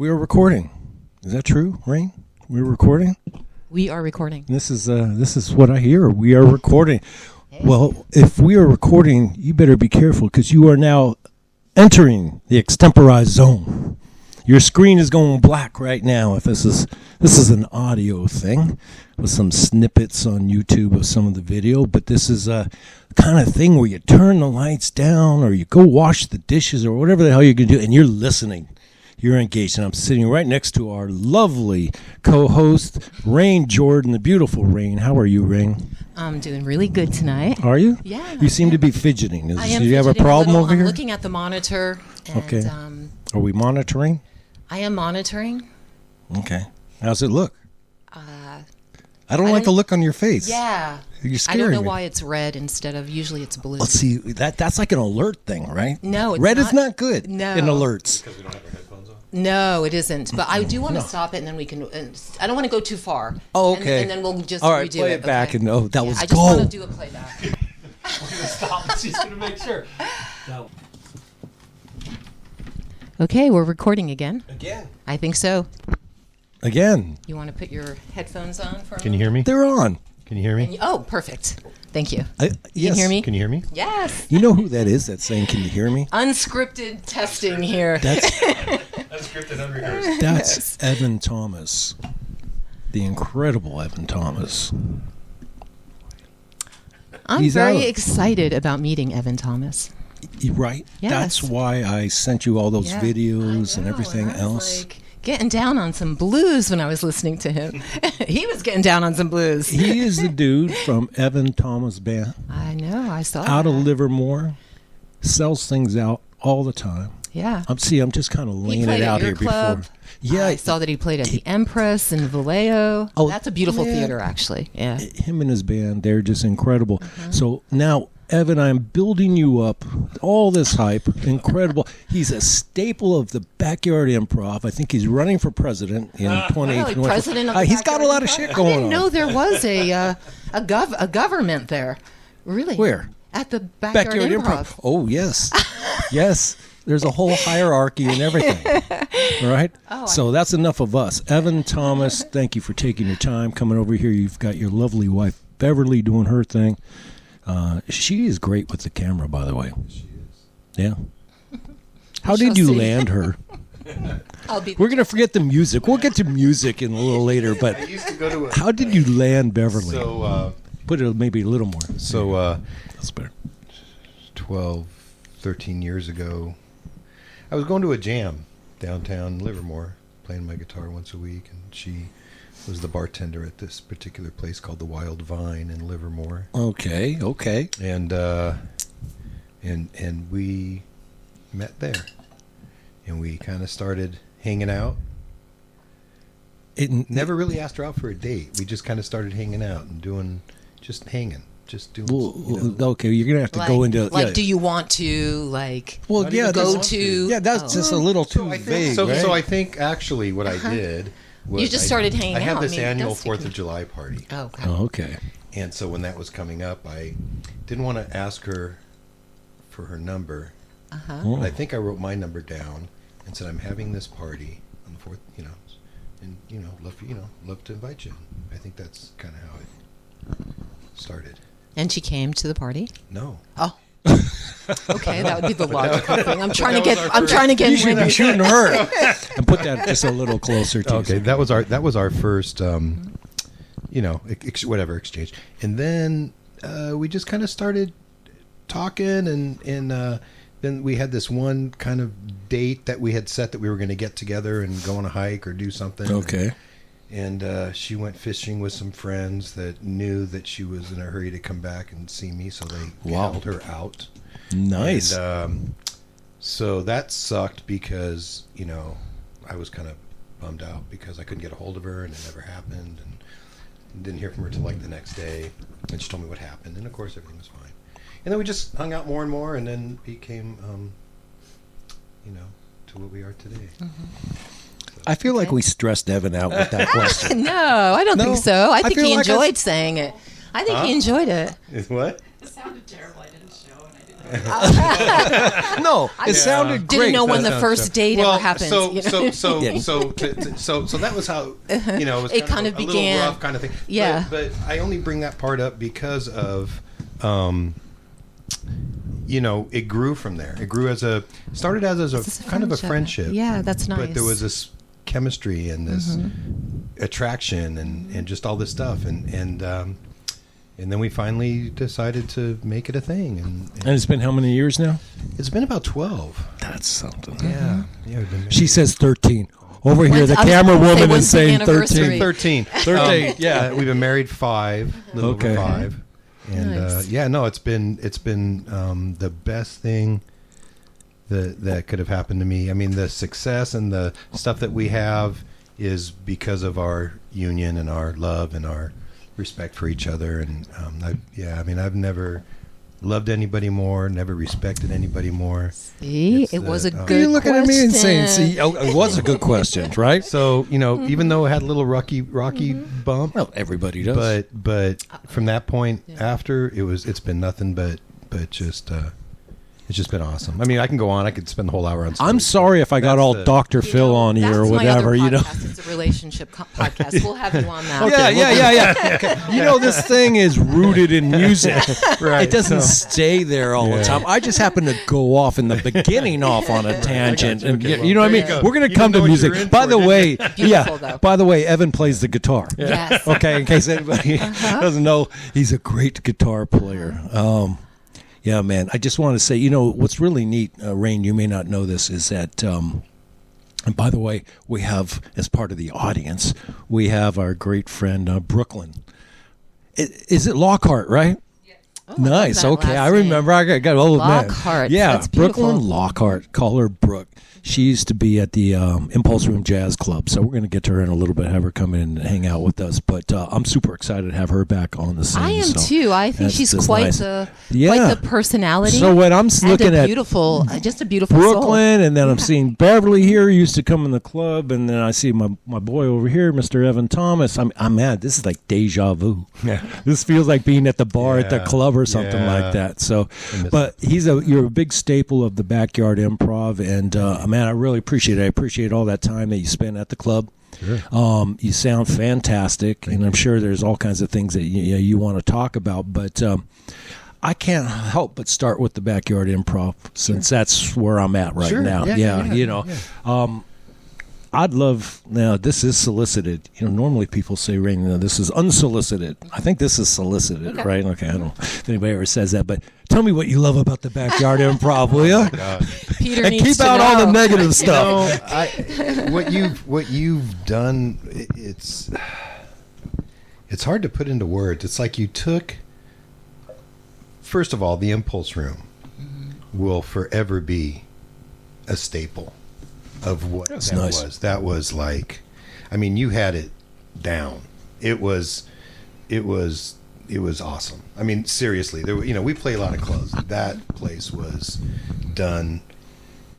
We are recording. Is that true, Rain? We're recording? We are recording. This is what I hear. We are recording. Hey. Well, if we are recording, you better be careful because you are now entering the Xtemporize zone. Your screen is going black right now if this is an audio thing with some snippets on YouTube of some of the video, but this is a kind of thing where you turn the lights down or you go wash the dishes or whatever the hell you're going to do and you're listening. You're engaged, and I'm sitting right next to our lovely co-host, Rain Jordan, the beautiful Rain. How are you, Rain? I'm doing really good tonight. Are you? Yeah. You seem to be fidgeting. I am do you have a problem over here? I'm looking at the monitor. And, okay. Are we monitoring? I am monitoring. Okay. How's it look? I don't like the look on your face. Yeah. You're scaring me. I don't know why it's red instead of, usually it's blue. Let's see, that's like an alert thing, right? No, it's red not. Is not good in alerts. Because we don't have our headphones on? No, it isn't. But I do want to stop it, and then we can. I don't want to go too far. Oh, okay. And then we'll just all right, redo play it back. Okay. And that was I just gold. want to do a playback. We're going to stop. She's going to make sure. No. Okay, we're recording again. Again? I think so. Again. You want to put your headphones on for a Can you hear me? They're on. Can you hear me? Oh, perfect. Thank you. Yes. You can hear me? Can you hear me? Yes. You know who that is that's saying, can you hear me? Unscripted testing here. That's Unscripted and Unrehearsed. That's Evan Thomas. The incredible Evan Thomas. I'm very excited about meeting Evan Thomas. Right? Yes. That's why I sent you all those videos and everything else. Getting down on some blues when I was listening to him. He was getting down on some blues. He is the dude from Evan Thomas Band. I know, I saw out that. of Livermore. Sells things out all the time. Yeah. I'm just kind of laying it out here club. before. Yeah. I saw that he played at the Empress in Vallejo. Oh, that's a beautiful theater, actually. Yeah. Him and his band, they're just incredible. So now, Evan, I'm building you up. All this hype, incredible. He's a staple of the backyard improv. I think he's running for president in 2020. Really? President of the He's got a lot of shit going on. I didn't know there was a government there. Really? Where? At the backyard improv. Oh, yes. Yes. There's a whole hierarchy and everything. All right? So that's enough of us. Evan Thomas, thank you for taking your time, coming over here. You've got your lovely wife, Beverly, doing her thing. She is great with the camera, by the way. She is. Yeah. How did you land her? We're going to forget the music. We'll get to music in a little later, but I used to go to how did you land Beverly? So, put it maybe a little more. So, that's better. 12, 13 years ago, I was going to a jam downtown Livermore, playing my guitar once a week, and she was the bartender at this particular place called the Wild Vine in Livermore. Okay. And we met there, and we kind of started hanging out. Never really asked her out for a date. We just kind of started hanging out and doing. Okay, you're gonna have to go into do you want to Well, yeah, go to? Yeah, that's just a little too vague. So I think actually what I did was you just started hanging out. I had this annual 4th of July party. Oh, okay. Oh, okay. And so when that was coming up, I didn't want to ask her for her number. But I think I wrote my number down and said I'm having this party on the 4th, and love to invite you. I think that's kind of how it started. And she came to the party? No. Oh. Okay, that would be the logical thing. I'm trying to get. You should be shooting her and put that just a little closer to. Okay, that was our first, exchange, and then we just kind of started talking, and then we had this one kind of date that we had set that we were going to get together and go on a hike or do something. Okay. And she went fishing with some friends that knew that she was in a hurry to come back and see me, so they held her out. Nice. And, so that sucked because, I was kind of bummed out because I couldn't get a hold of her and it never happened and didn't hear from her till the next day. And she told me what happened. And, of course, everything was fine. And then we just hung out more and more and then became, to what we are today. Mm-hmm. I feel like we stressed Evan out with that question. No, I don't think so. I think he enjoyed saying it. I think he enjoyed it. What? It sounded terrible. I didn't show, and I didn't No, it sounded great. Didn't know when the first date ever happened. So you know? so that was how, you know, it was It kind of a began. little rough kind of thing. Yeah. But I only bring that part up because of, you know, it grew from there. It grew started as a kind of a friendship. Yeah, that's nice. But there was this chemistry and this attraction and just all this stuff and then we finally decided to make it a thing. And it's been how many years now? it's been about 12. That's something. Yeah. Yeah. We've been married. She says 13. Over here, When's- the I was camera gonna say, woman when's is the saying anniversary? 13. 13. 13, yeah. We've been married 5, a little Okay. over 5. And Nice. yeah, no, it's been the best thing that could have happened to me. I mean, the success and the stuff that we have is because of our union and our love and our respect for each other. And I've never loved anybody more, never respected anybody more. See, It's, it was a good You're looking at me and saying, question. see, it was a good question, right? So, you know, even though it had a little rocky bump, Well, everybody does. but from that point after, it's been nothing but just it's just been awesome. I mean, I can go on. I could spend the whole hour on. I'm stories. sorry if I got That's all the- Dr. Phil on you or That's my other whatever, you know. podcast. It's a relationship podcast. We'll have you on that. Yeah. You know, this thing is rooted in music. Right. It doesn't stay there all the Yeah. time. I just happen to go off in the beginning off on a tangent. And Okay, you know what I there mean? you go. We're going You to come didn't to know what you were music. in By for, the did way, Beautiful, though. by the way, Evan plays the guitar. Yes. Okay, in case anybody doesn't know, he's a great guitar player. Yeah, man. I just want to say, you know, what's really neat, Rain, you may not know this, is that, and by the way, we have, as part of the audience, we have our great friend, Brooklyn. Is it Lockhart, right? Oh, Nice. I love that Okay, last I name. remember. I got old man. Lockhart. Yeah, That's beautiful. Brooklyn Lockhart. Call her Brooke. She used to be at the Impulse Room Jazz Club, so we're going to get to her in a little bit, have her come in and hang out with us. But I'm super excited to have her back on the scene. I am so too. I think that's she's just quite nice. the Yeah. personality. So when I'm and looking a at beautiful, just a beautiful soul. Brooklyn, and then I'm seeing Beverly here, who used to come in the club, and then I see my boy over here, Mr. Evan Thomas. I'm mad. This is like deja vu. Yeah. This feels like being at the bar at the Yeah. club or something Yeah. like that. So, miss but you're a big staple of the backyard improv, and man, I really appreciate it. I appreciate all that time that you spent at the club. Sure. You sound fantastic, and I'm sure there's all kinds of things that you want to talk about, but I can't help but start with the backyard improv since that's where I'm at right Sure. now. Yeah, you know. I'd love, now this is solicited. You know, normally people say, Rain, no, this is unsolicited. I think this is solicited, right? Okay, I don't know if anybody ever says that, but tell me what you love about the backyard improv, will you? Peter And needs keep to out all the know. negative stuff. No, what you've done, it's hard to put into words. It's like you took, first of all, the Impulse Room will forever be a staple of what That's that nice. was. That was like, I mean, you had it down. It was awesome. I mean, seriously, there were, you know, we play a lot of clubs. That place was done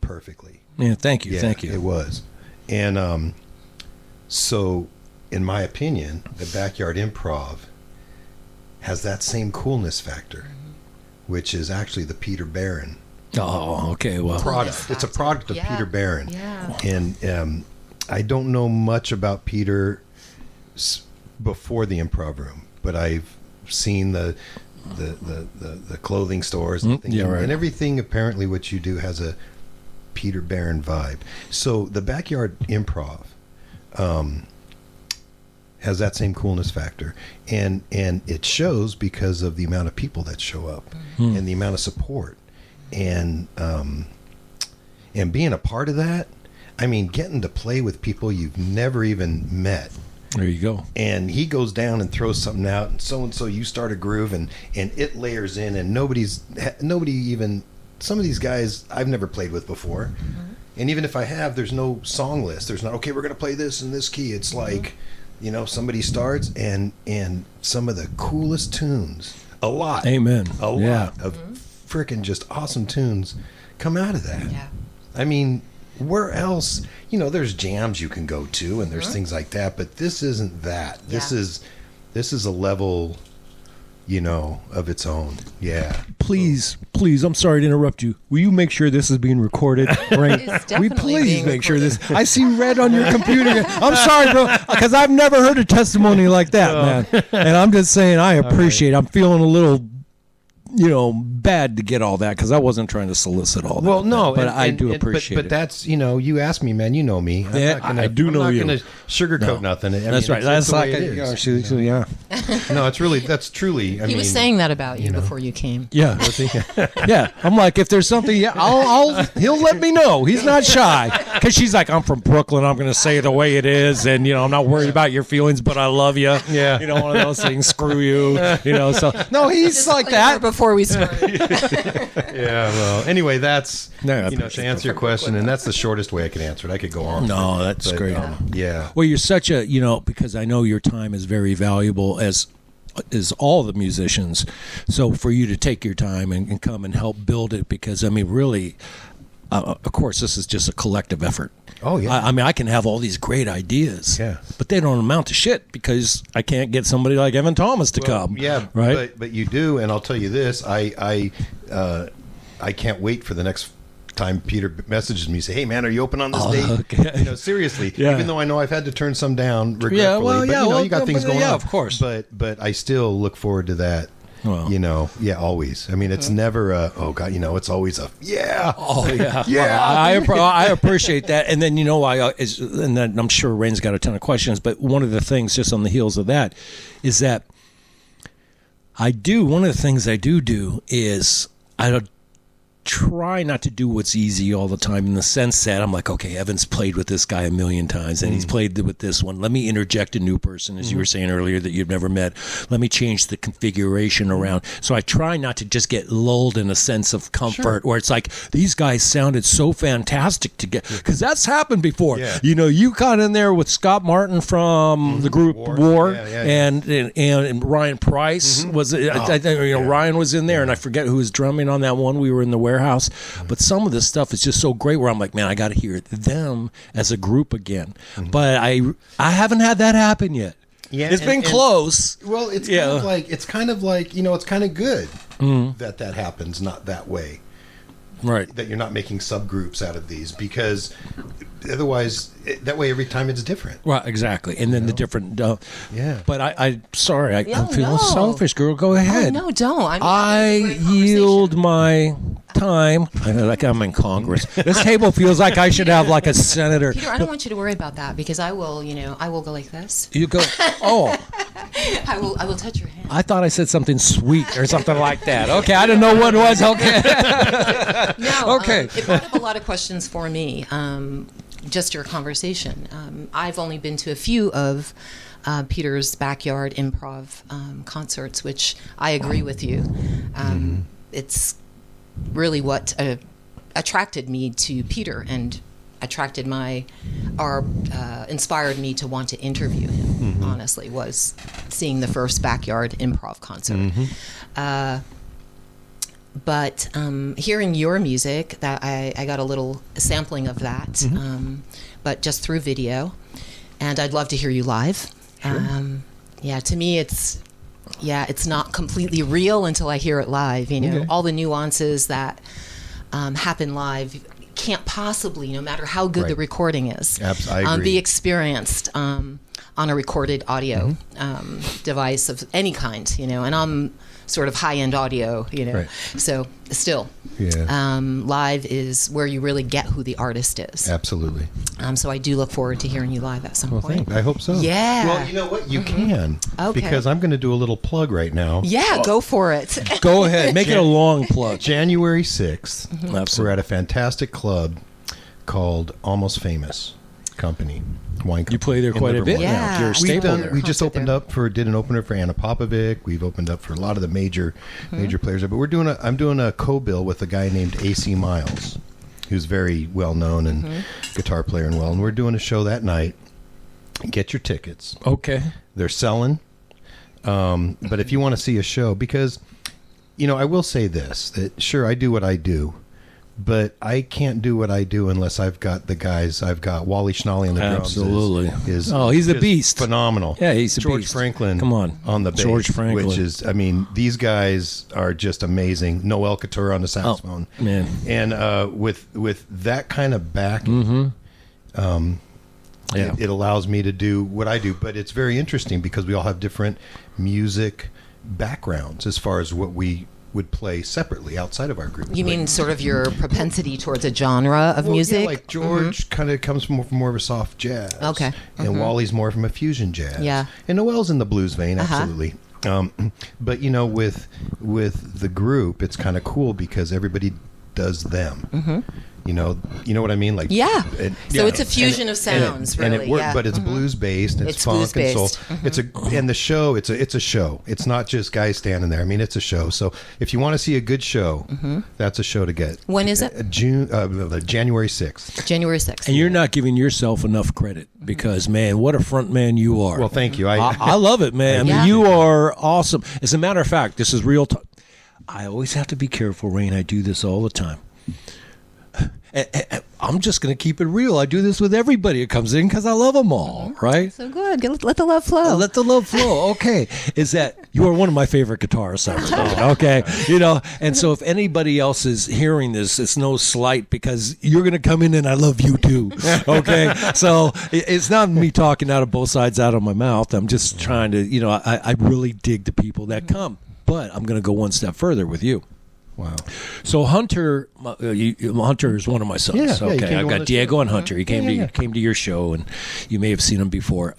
perfectly. Yeah, thank you, Yeah, thank you. It was. And so, in my opinion, the backyard improv has that same coolness factor, which is actually the Peter Barron Oh, okay, well. product. It's a product of Yeah. Peter Barron. Yeah. And I don't know much about Peter before the Improv Room, but I've seen the clothing stores and things, yeah, right. and everything. Apparently, what you do has a Peter Barron vibe. So the backyard improv has that same coolness factor, and it shows because of the amount of people that show up and the amount of support, and being a part of that. I mean, getting to play with people you've never even met. There you go. And he goes down and throws something out, and so you start a groove, and it layers in, and nobody even, some of these guys I've never played with before, and even if I have, there's no song list. There's not, okay, we're gonna play this in this key. It's like, you know, somebody starts and some of the coolest tunes, a lot Amen. a lot Yeah. of freaking just awesome tunes come out of that. Yeah. I mean, where else? You know, there's jams you can go to, and there's things like that. But this isn't that. This Yeah. is a level of its own. Yeah. Please, I'm sorry to interrupt you. Will you make sure this is being recorded? Right? It's Will you definitely please being make sure recorded. this? I see red on your computer. I'm sorry, bro, because I've never heard a testimony like that, man. And I'm just saying, I appreciate. I'm feeling a little, bad to get all that because I wasn't trying to solicit all that. Well, no, but I do appreciate but it. that's you asked me, man. You know me. I do know you. I'm not going to sugarcoat nothing. That's right. That's the way like it is, yeah. No, it's really that's truly. He was saying that about you before you came. Yeah. Yeah. I'm like, if there's something, he'll let me know. He's not shy. Because she's like, I'm from Brooklyn. I'm going to say it the way it is. And, I'm not worried about your feelings, but I love you. Yeah. One of those things, screw you. So, no, he's like that. Before we started. Yeah, well, anyway, that's, No, to answer your question, and that's the shortest way I can answer it. I could go on. No, that's great. Yeah. Well, you're such a, because I know your time is very valuable as all the musicians. So for you to take your time and come and help build it, because, really, of course, this is just a collective effort. Oh, yeah. I can have all these great ideas, yeah, but they don't amount to shit because I can't get somebody like Evan Thomas to come. Yeah, right. But you do, and I'll tell you this: I can't wait for the next time Peter messages me, say, "Hey, man, are you open on this date?" Okay. Seriously. Yeah. Even though I know I've had to turn some down regretfully, Yeah, well, but you got things going on. Yeah, of course. But I still look forward to that. Well, always. It's never it's always a yeah. Oh yeah, yeah. Well, I appreciate that, and then and then I'm sure Rain's got a ton of questions. But one of the things, just on the heels of that, is that one of the things I do is I try not to do what's easy all the time, in the sense that I'm like, okay, Evan's played with this guy a million times and he's played with this one. Let me interject a new person, as you were saying earlier, that you've never met. Let me change the configuration around. So I try not to just get lulled in a sense of comfort where it's like, these guys sounded so fantastic together, because that's happened before. Yeah. You got in there with Scott Martin from the group War. And Ryan Price was I think Ryan was in there, and I forget who was drumming on that one. We were in the warehouse, but some of this stuff is just so great where I'm like, man, I got to hear them as a group again. But I haven't had that happen yet. Yeah, it's been close. Well, it's kind of like it's kind of good that happens, not that way. Right. That you're not making subgroups out of these, because otherwise, that way every time it's different. Right, exactly. And then the different... yeah. But I'm sorry, I'm feeling selfish, girl. Go ahead. Oh, no, don't. I yield my time. I feel like I'm in Congress. This table feels like I should have like a senator. Peter, I don't want you to worry about that, because I will go like this. You go, oh. I will touch your hand. I thought I said something sweet or something like that. Okay, I didn't know what it was. Okay. No, okay. It brought up a lot of questions for me, just your conversation. I've only been to a few of Peter's backyard improv concerts, which I agree with you. It's really what attracted me to Peter and inspired me to want to interview him, honestly, was seeing the first backyard improv concert. But hearing your music, that I got a little sampling of that, but just through video, and I'd love to hear you live. Sure. To me, it's not completely real until I hear it live. All the nuances that happen live can't possibly, no matter how good the recording is, I agree. be experienced on a recorded audio device of any kind. And I'm sort of high-end audio, So still, live is where you really get who the artist is. Absolutely. So I do look forward to hearing you live at some point. Thanks. I hope so. Yeah. Well, you know what? You can. Okay. Because I'm going to do a little plug right now. Yeah, go for it. Go ahead. Make it a long plug. January 6th, we're at a fantastic club called Almost Famous Company. Wine You play there quite a bit Yeah. now. You're a staple there. We just did an opener for Anna Popovic. We've opened up for a lot of the major players there. But I'm doing a co-bill with a guy named AC Miles, who's very well known and guitar player and we're doing a show that night. Get your tickets. Okay. They're selling. But if you want to see a show, because I will say this, that sure, I do what I do, But I can't do what I do unless I've got the guys. I've got Wally Schnally on the drums. Absolutely. He's a beast. Phenomenal. Yeah, he's a George beast. Franklin. Come on the bass. George Franklin. Which is, I mean, these guys are just amazing. Noel Couture on the saxophone. Oh, man. And with that kind of backing, it allows me to do what I do. But it's very interesting because we all have different music backgrounds as far as what we would play separately outside of our group. You mean sort of your propensity towards a genre of music? Yeah, like George kind of comes from more of a soft jazz. Okay. And Wally's more from a fusion jazz. Yeah. And Noel's in the blues vein, absolutely. But, with the group, it's kind of cool because everybody does them. You know what I mean? Like So it's a fusion of sounds, really. And it works, but it's blues based. It's funk and soul. It's and the show. It's a show. It's not just guys standing there. I mean, it's a show. So if you want to see a good show, that's a show to get. When is it? January 6th. January 6th. And you're not giving yourself enough credit because, man, what a front man you are. Well, thank you. I love it, man. I mean, you are awesome. As a matter of fact, this is real time. I always have to be careful, Rain. I do this all the time. I'm just going to keep it real. I do this with everybody who comes in because I love them all, right? So good. Let the love flow. Let the love flow. Okay. Is that you are one of my favorite guitarists I've ever known, okay? And so if anybody else is hearing this, it's no slight because you're going to come in and I love you too, okay? So it's not me talking out of both sides out of my mouth. I'm just trying to, I really dig the people that come. But I'm going to go one step further with you. Wow. So Hunter is one of my sons. Yeah, okay, I've got Diego and Hunter. He came to your show, and you may have seen him before.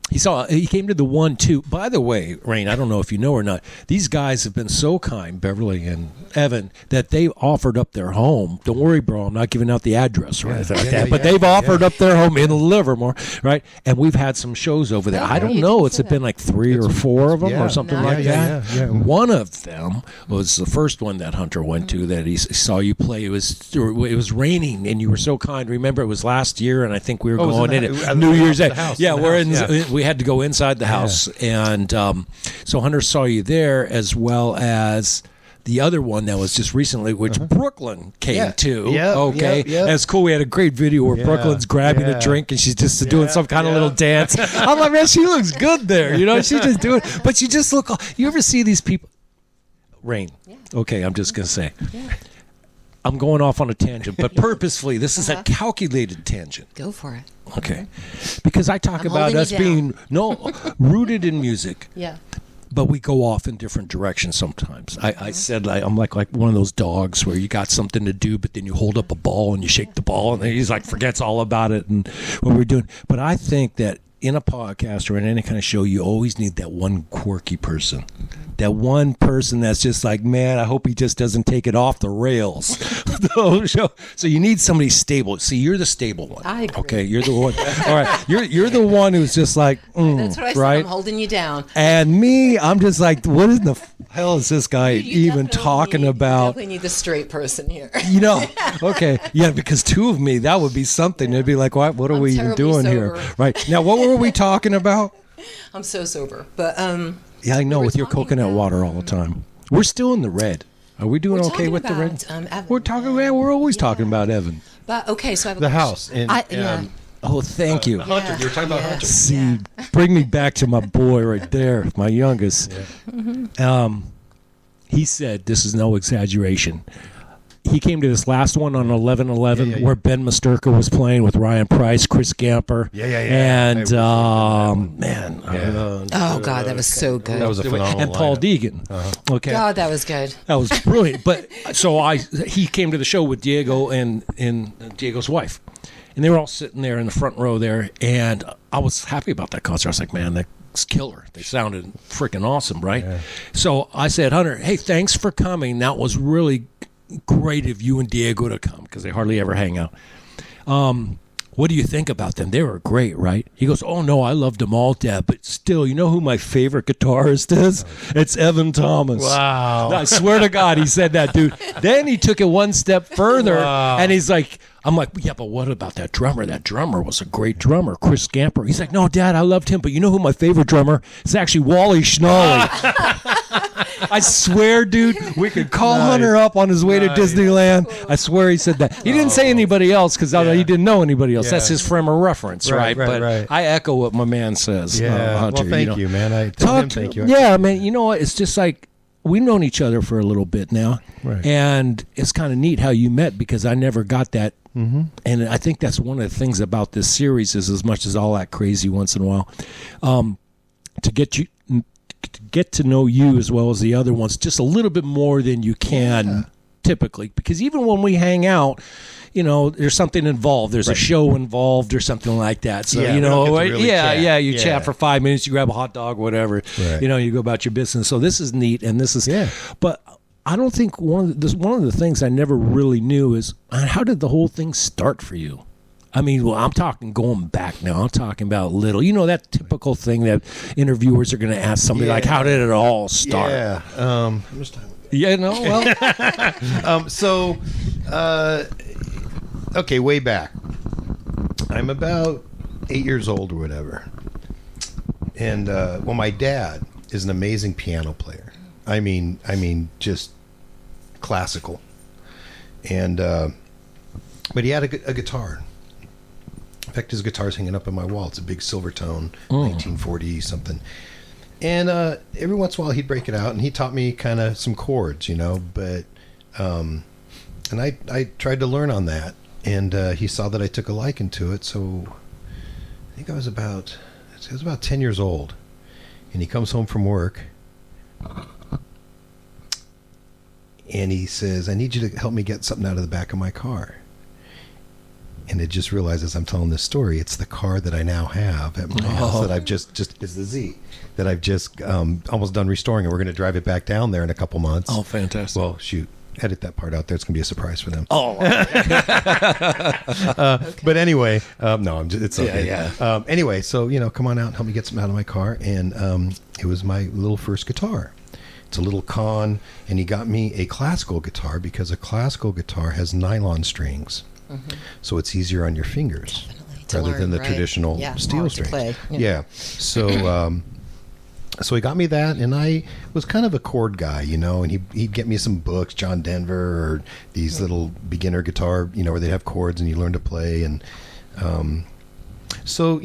He came to the one too. By the way, Rain, I don't know if you know or not. These guys have been so kind, Beverly and Evan, that they offered up their home. Don't worry, bro. I'm not giving out the address or anything like that. But they've offered up their home in Livermore, right? And we've had some shows over there. I don't know. It's been like 3 or 4 of them or something like that. Yeah. One of them was the first one that Hunter went to that he saw you play. It was raining, and you were so kind. Remember, it was last year, and I think we were going in at New Year's Day. We had to go inside the house, and so Hunter saw you there as well as the other one that was just recently, which Brooklyn came to. And it's cool. We had a great video where Brooklyn's grabbing a drink and she's just doing some kind of little dance. I'm like, man, she looks good there. She's just doing, but you just look. You ever see these people? Rain. Okay, I'm just gonna say. I'm going off on a tangent, but purposefully, this is a calculated tangent. Go for it. Okay. Because I talk about us being rooted in music. Yeah. But we go off in different directions sometimes. I said I'm like one of those dogs where you got something to do, but then you hold up a ball and you shake the ball, and then he's like forgets all about it and what we're doing. But I think that in a podcast or in any kind of show, you always need that one quirky person. That one person that's just like, man, I hope he just doesn't take it off the rails. So you need somebody stable. See, you're the stable one. I agree. Okay, you're the one. All right, you're the one who's just like, that's what I said. Right? I'm holding you down. And me, I'm just like, what in the hell is this guy even talking about? You definitely need the straight person here. Okay, yeah, because 2 of me, that would be something. It'd be like, what are we even doing sober. here? Right now, what were we talking about? I'm so sober, but yeah, I know, with your coconut water all the time. We're still in the red. Are we doing okay with the red? Evan, we're talking. We're always talking about Evan. But okay, so I have the house. Oh, thank you. Hunter, you're talking about Hunter. See, bring me back to my boy right there, my youngest. He said, this is no exaggeration. He came to this last one on 11/11 where Ben Musterka was playing with Ryan Price, Chris Gamper. And, man. Oh, God, that was so good. That was a phenomenal And Paul lineup. Deegan. Okay. God, that was good. That was brilliant. But so he came to the show with Diego and Diego's wife. And they were all sitting there in the front row there. And I was happy about that concert. I was like, man, that's killer. They sounded freaking awesome, right? Yeah. So I said, Hunter, hey, thanks for coming. That was really great of you and Diego to come because they hardly ever hang out. What do you think about them? They were great, right? He goes, oh, no, I loved them all, Dad. But still, you know who my favorite guitarist is? It's Evan Thomas. Wow. I swear to God, he said that, dude. Then he took it one step further, and he's like, I'm like, yeah, but what about that drummer? That drummer was a great drummer, Chris Gamper. He's like, no, Dad, I loved him. But you know who my favorite drummer is? Actually Wally Schnally. I swear, dude, we could call Hunter up on his way to Disneyland. I swear he said that. He didn't say anybody else because he didn't know anybody else. That's his frame of reference, right? But I echo what my man says. Yeah. Hunter, well, thank you, man. I tell him thank you. Yeah, man. You know what? It's just like we've known each other for a little bit now, and it's kind of neat how you met because I never got that. Mm-hmm. And I think that's one of the things about this series is as much as all that crazy once in a while, to get to know you as well as the other ones just a little bit more than you can typically, because even when we hang out, there's something involved. There's a show involved or something like that. So, you chat for 5 minutes, you grab a hot dog, whatever, you go about your business. So this is neat. And this is, but I don't think one of the things I never really knew is how did the whole thing start for you? I mean, well, I'm talking going back now. I'm talking about little. that typical thing that interviewers are going to ask somebody like, how did it all start? Yeah. How much time? Okay, way back. I'm about 8 years old or whatever. And, my dad is an amazing piano player. I mean, just classical. And, but he had a guitar. In fact, his guitar's hanging up on my wall. It's a big Silvertone, 1940 something. And every once in a while he'd break it out, and he taught me kind of some chords, but and I tried to learn on that, and he saw that I took a liking to it. So I think I was about 10 years old, and he comes home from work, and he says, "I need you to help me get something out of the back of my car." And it just realized as I'm telling this story, it's the car that I now have at my house that I've just is the Z that I've just almost done restoring, and we're going to drive it back down there in a couple months. Oh, fantastic! Well, shoot, edit that part out there. It's going to be a surprise for them. Oh, okay. But anyway, no, it's okay. Yeah. Anyway, so come on out and help me get something out of my car, and it was my little first guitar. It's a little Con, and he got me a classical guitar because a classical guitar has nylon strings. Mm-hmm. So it's easier on your fingers rather than the traditional steel strings. Yeah. So so he got me that, and I was kind of a chord guy, and he'd get me some books, John Denver, or these little beginner guitar, where they have chords and you learn to play. And so,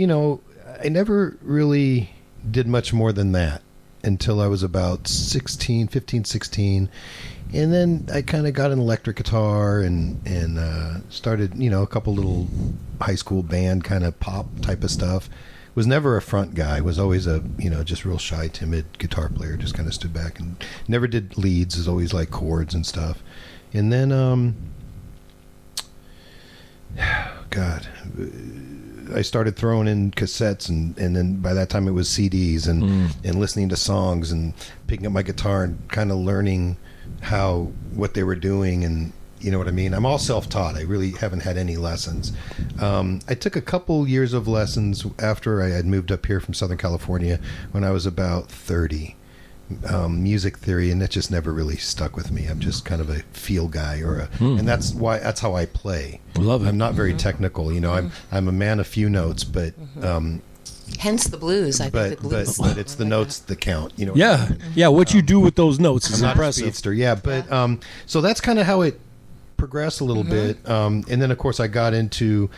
I never really did much more than that until I was about 15, 16. And then I kind of got an electric guitar and started, a couple little high school band kind of pop type of stuff. Was never a front guy. Was always a, just real shy, timid guitar player. Just kind of stood back and never did leads. Was always like chords and stuff. And then, I started throwing in cassettes, and then by that time it was CDs and listening to songs and picking up my guitar and kind of learning what they were doing, and you know what I mean. I'm all self-taught. I really haven't had any lessons. I took a couple years of lessons after I had moved up here from Southern California when I was about 30. Music theory, and that just never really stuck with me. I'm just kind of a feel guy, and that's how I play. Love it. I'm not very technical. I'm a man of few notes, but. Hence the blues. I think the blues. But it's the notes that count. What you do with those notes is impressive. I'm not a speedster, but so that's kind of how it progressed a little bit, and then of course I got into,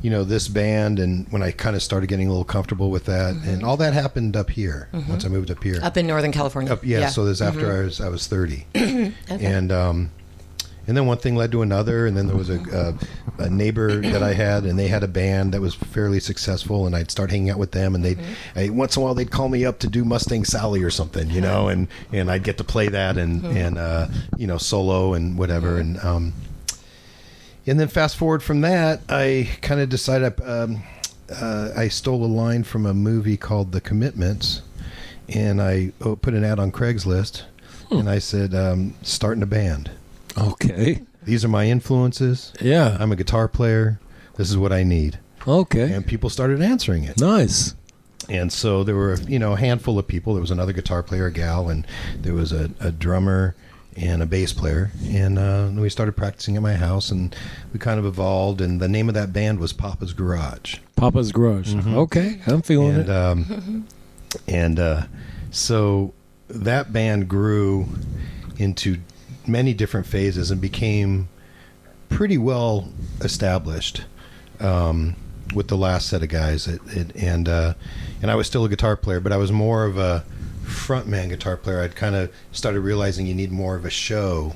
this band, and when I kind of started getting a little comfortable with that, and all that happened up here once I moved up here, up in Northern California. So there's after I was 30, okay. And then one thing led to another, and then there was a neighbor that I had, and they had a band that was fairly successful, and I'd start hanging out with them, and once in a while they'd call me up to do Mustang Sally or something, and I'd get to play that and solo and whatever, and then fast forward from that, I kind of decided I stole a line from a movie called The Commitments, and I put an ad on Craigslist, and I said, starting a band. Okay. These are my influences. Yeah. I'm a guitar player. This is what I need. Okay. And people started answering it. Nice. And so there were, a handful of people. There was another guitar player, a gal, and there was a drummer and a bass player. And we started practicing at my house, and we kind of evolved. And the name of that band was Papa's Garage. Papa's Garage. Mm-hmm. Okay. I'm feeling it. So that band grew into many different phases and became pretty well established with the last set of guys. And I was still a guitar player, but I was more of a frontman guitar player. I'd kind of started realizing you need more of a show,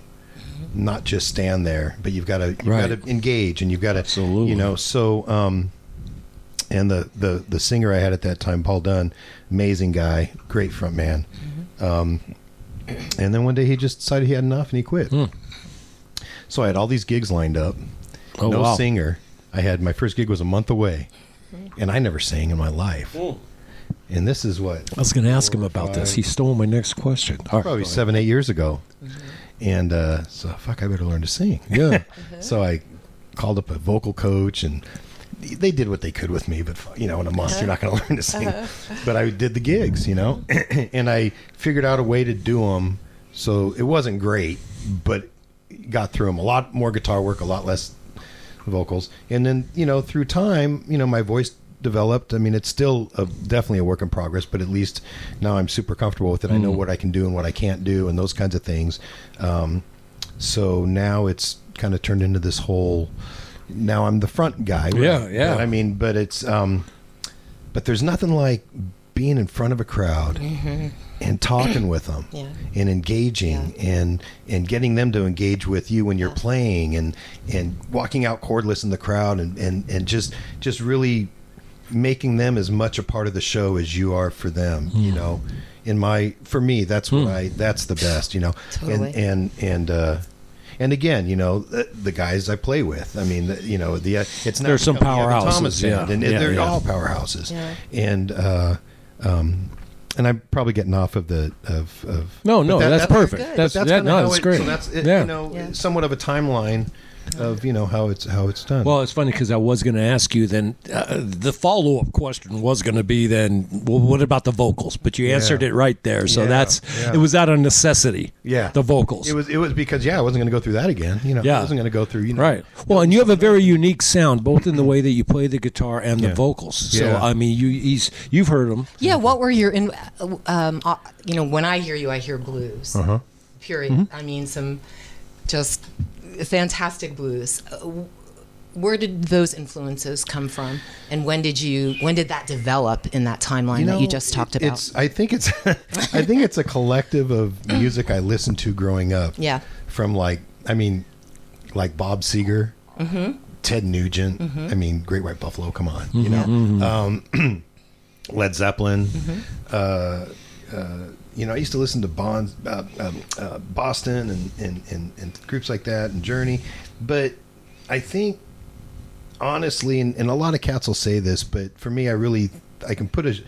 not just stand there, but you've got to engage, and you've got to, Absolutely. So and the singer I had at that time, Paul Dunn, amazing guy, great frontman. And then one day he just decided he had enough and he quit. So I had all these gigs lined up. No singer. I had my first gig was a month away, and I never sang in my life. And this is what I was going to ask him about this. He stole my next question. All right, probably 7-8 years ago. And so fuck, I better learn to sing. Yeah. So I called up a vocal coach, and they did what they could with me, but in a month you're not going to learn to sing. But I did the gigs, and I figured out a way to do them. So it wasn't great, but got through them. A lot more guitar work, a lot less vocals. And then, through time, my voice developed. I mean, it's still definitely a work in progress, but at least now I'm super comfortable with it. I know what I can do and what I can't do and those kinds of things. So now it's kind of turned into this whole, now I'm the front guy. Right? Yeah. But, I mean, but it's, but there's nothing like being in front of a crowd and talking with them and engaging and getting them to engage with you when you're playing and walking out chordless in the crowd and just really making them as much a part of the show as you are for them, for me, that's what that's the best, Totally. and again, the guys I play with, I mean, it's not There's some powerhouses, Thomas band, and they're all powerhouses. And I'm probably getting off of the No, that's perfect. good. That's great. So that's it, somewhat of a timeline of how it's done. Well, it's funny because I was going to ask you then. The follow-up question was going to be then, well, what about the vocals? But you answered it right there. So it was out of necessity. Yeah, the vocals. It was because I wasn't going to go through that again. I wasn't going to go through. Right. Well, and you have a very unique sound, both in the way that you play the guitar and the vocals. So I mean, you've heard them. Yeah. What were your when I hear you, I hear blues. Period. I mean, some just fantastic blues. Where did those influences come from, and when did that develop in that timeline that you just talked about? I think it's a collective of music I listened to growing up. Yeah. From like Bob Seger, Ted Nugent. I mean, Great White Buffalo. Come on, Led Zeppelin. I used to listen to Boston and groups like that, and Journey. But I think, honestly, and a lot of cats will say this, but for me, I can put a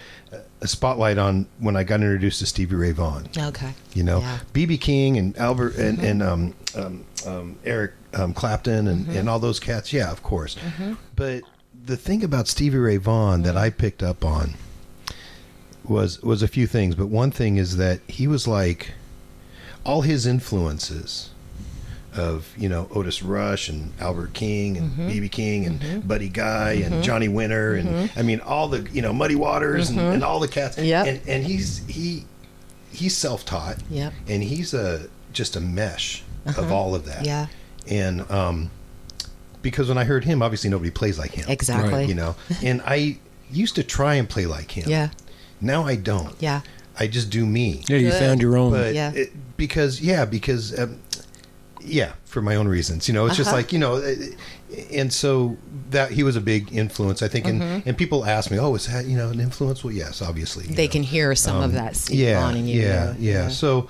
spotlight on when I got introduced to Stevie Ray Vaughan. Okay. B.B. King and Albert and Eric Clapton and all those cats. Yeah, of course. But the thing about Stevie Ray Vaughan that I picked up on was a few things, but one thing is that he was like all his influences of Otis Rush and Albert King and B.B. King and Buddy Guy and Johnny Winter and I mean all the Muddy Waters and all the cats. And he's self-taught. Yep. And he's just a mesh of all of that. Yeah. And because when I heard him, obviously nobody plays like him. Exactly. Right. And I used to try and play like him. Yeah. Now I don't. Yeah. I just do me. Yeah, you found your own. But because for my own reasons. It's just like, and so that he was a big influence, I think. And people ask me, oh, is that, an influence? Well, yes, obviously. They can hear some of that on in you. Yeah. So,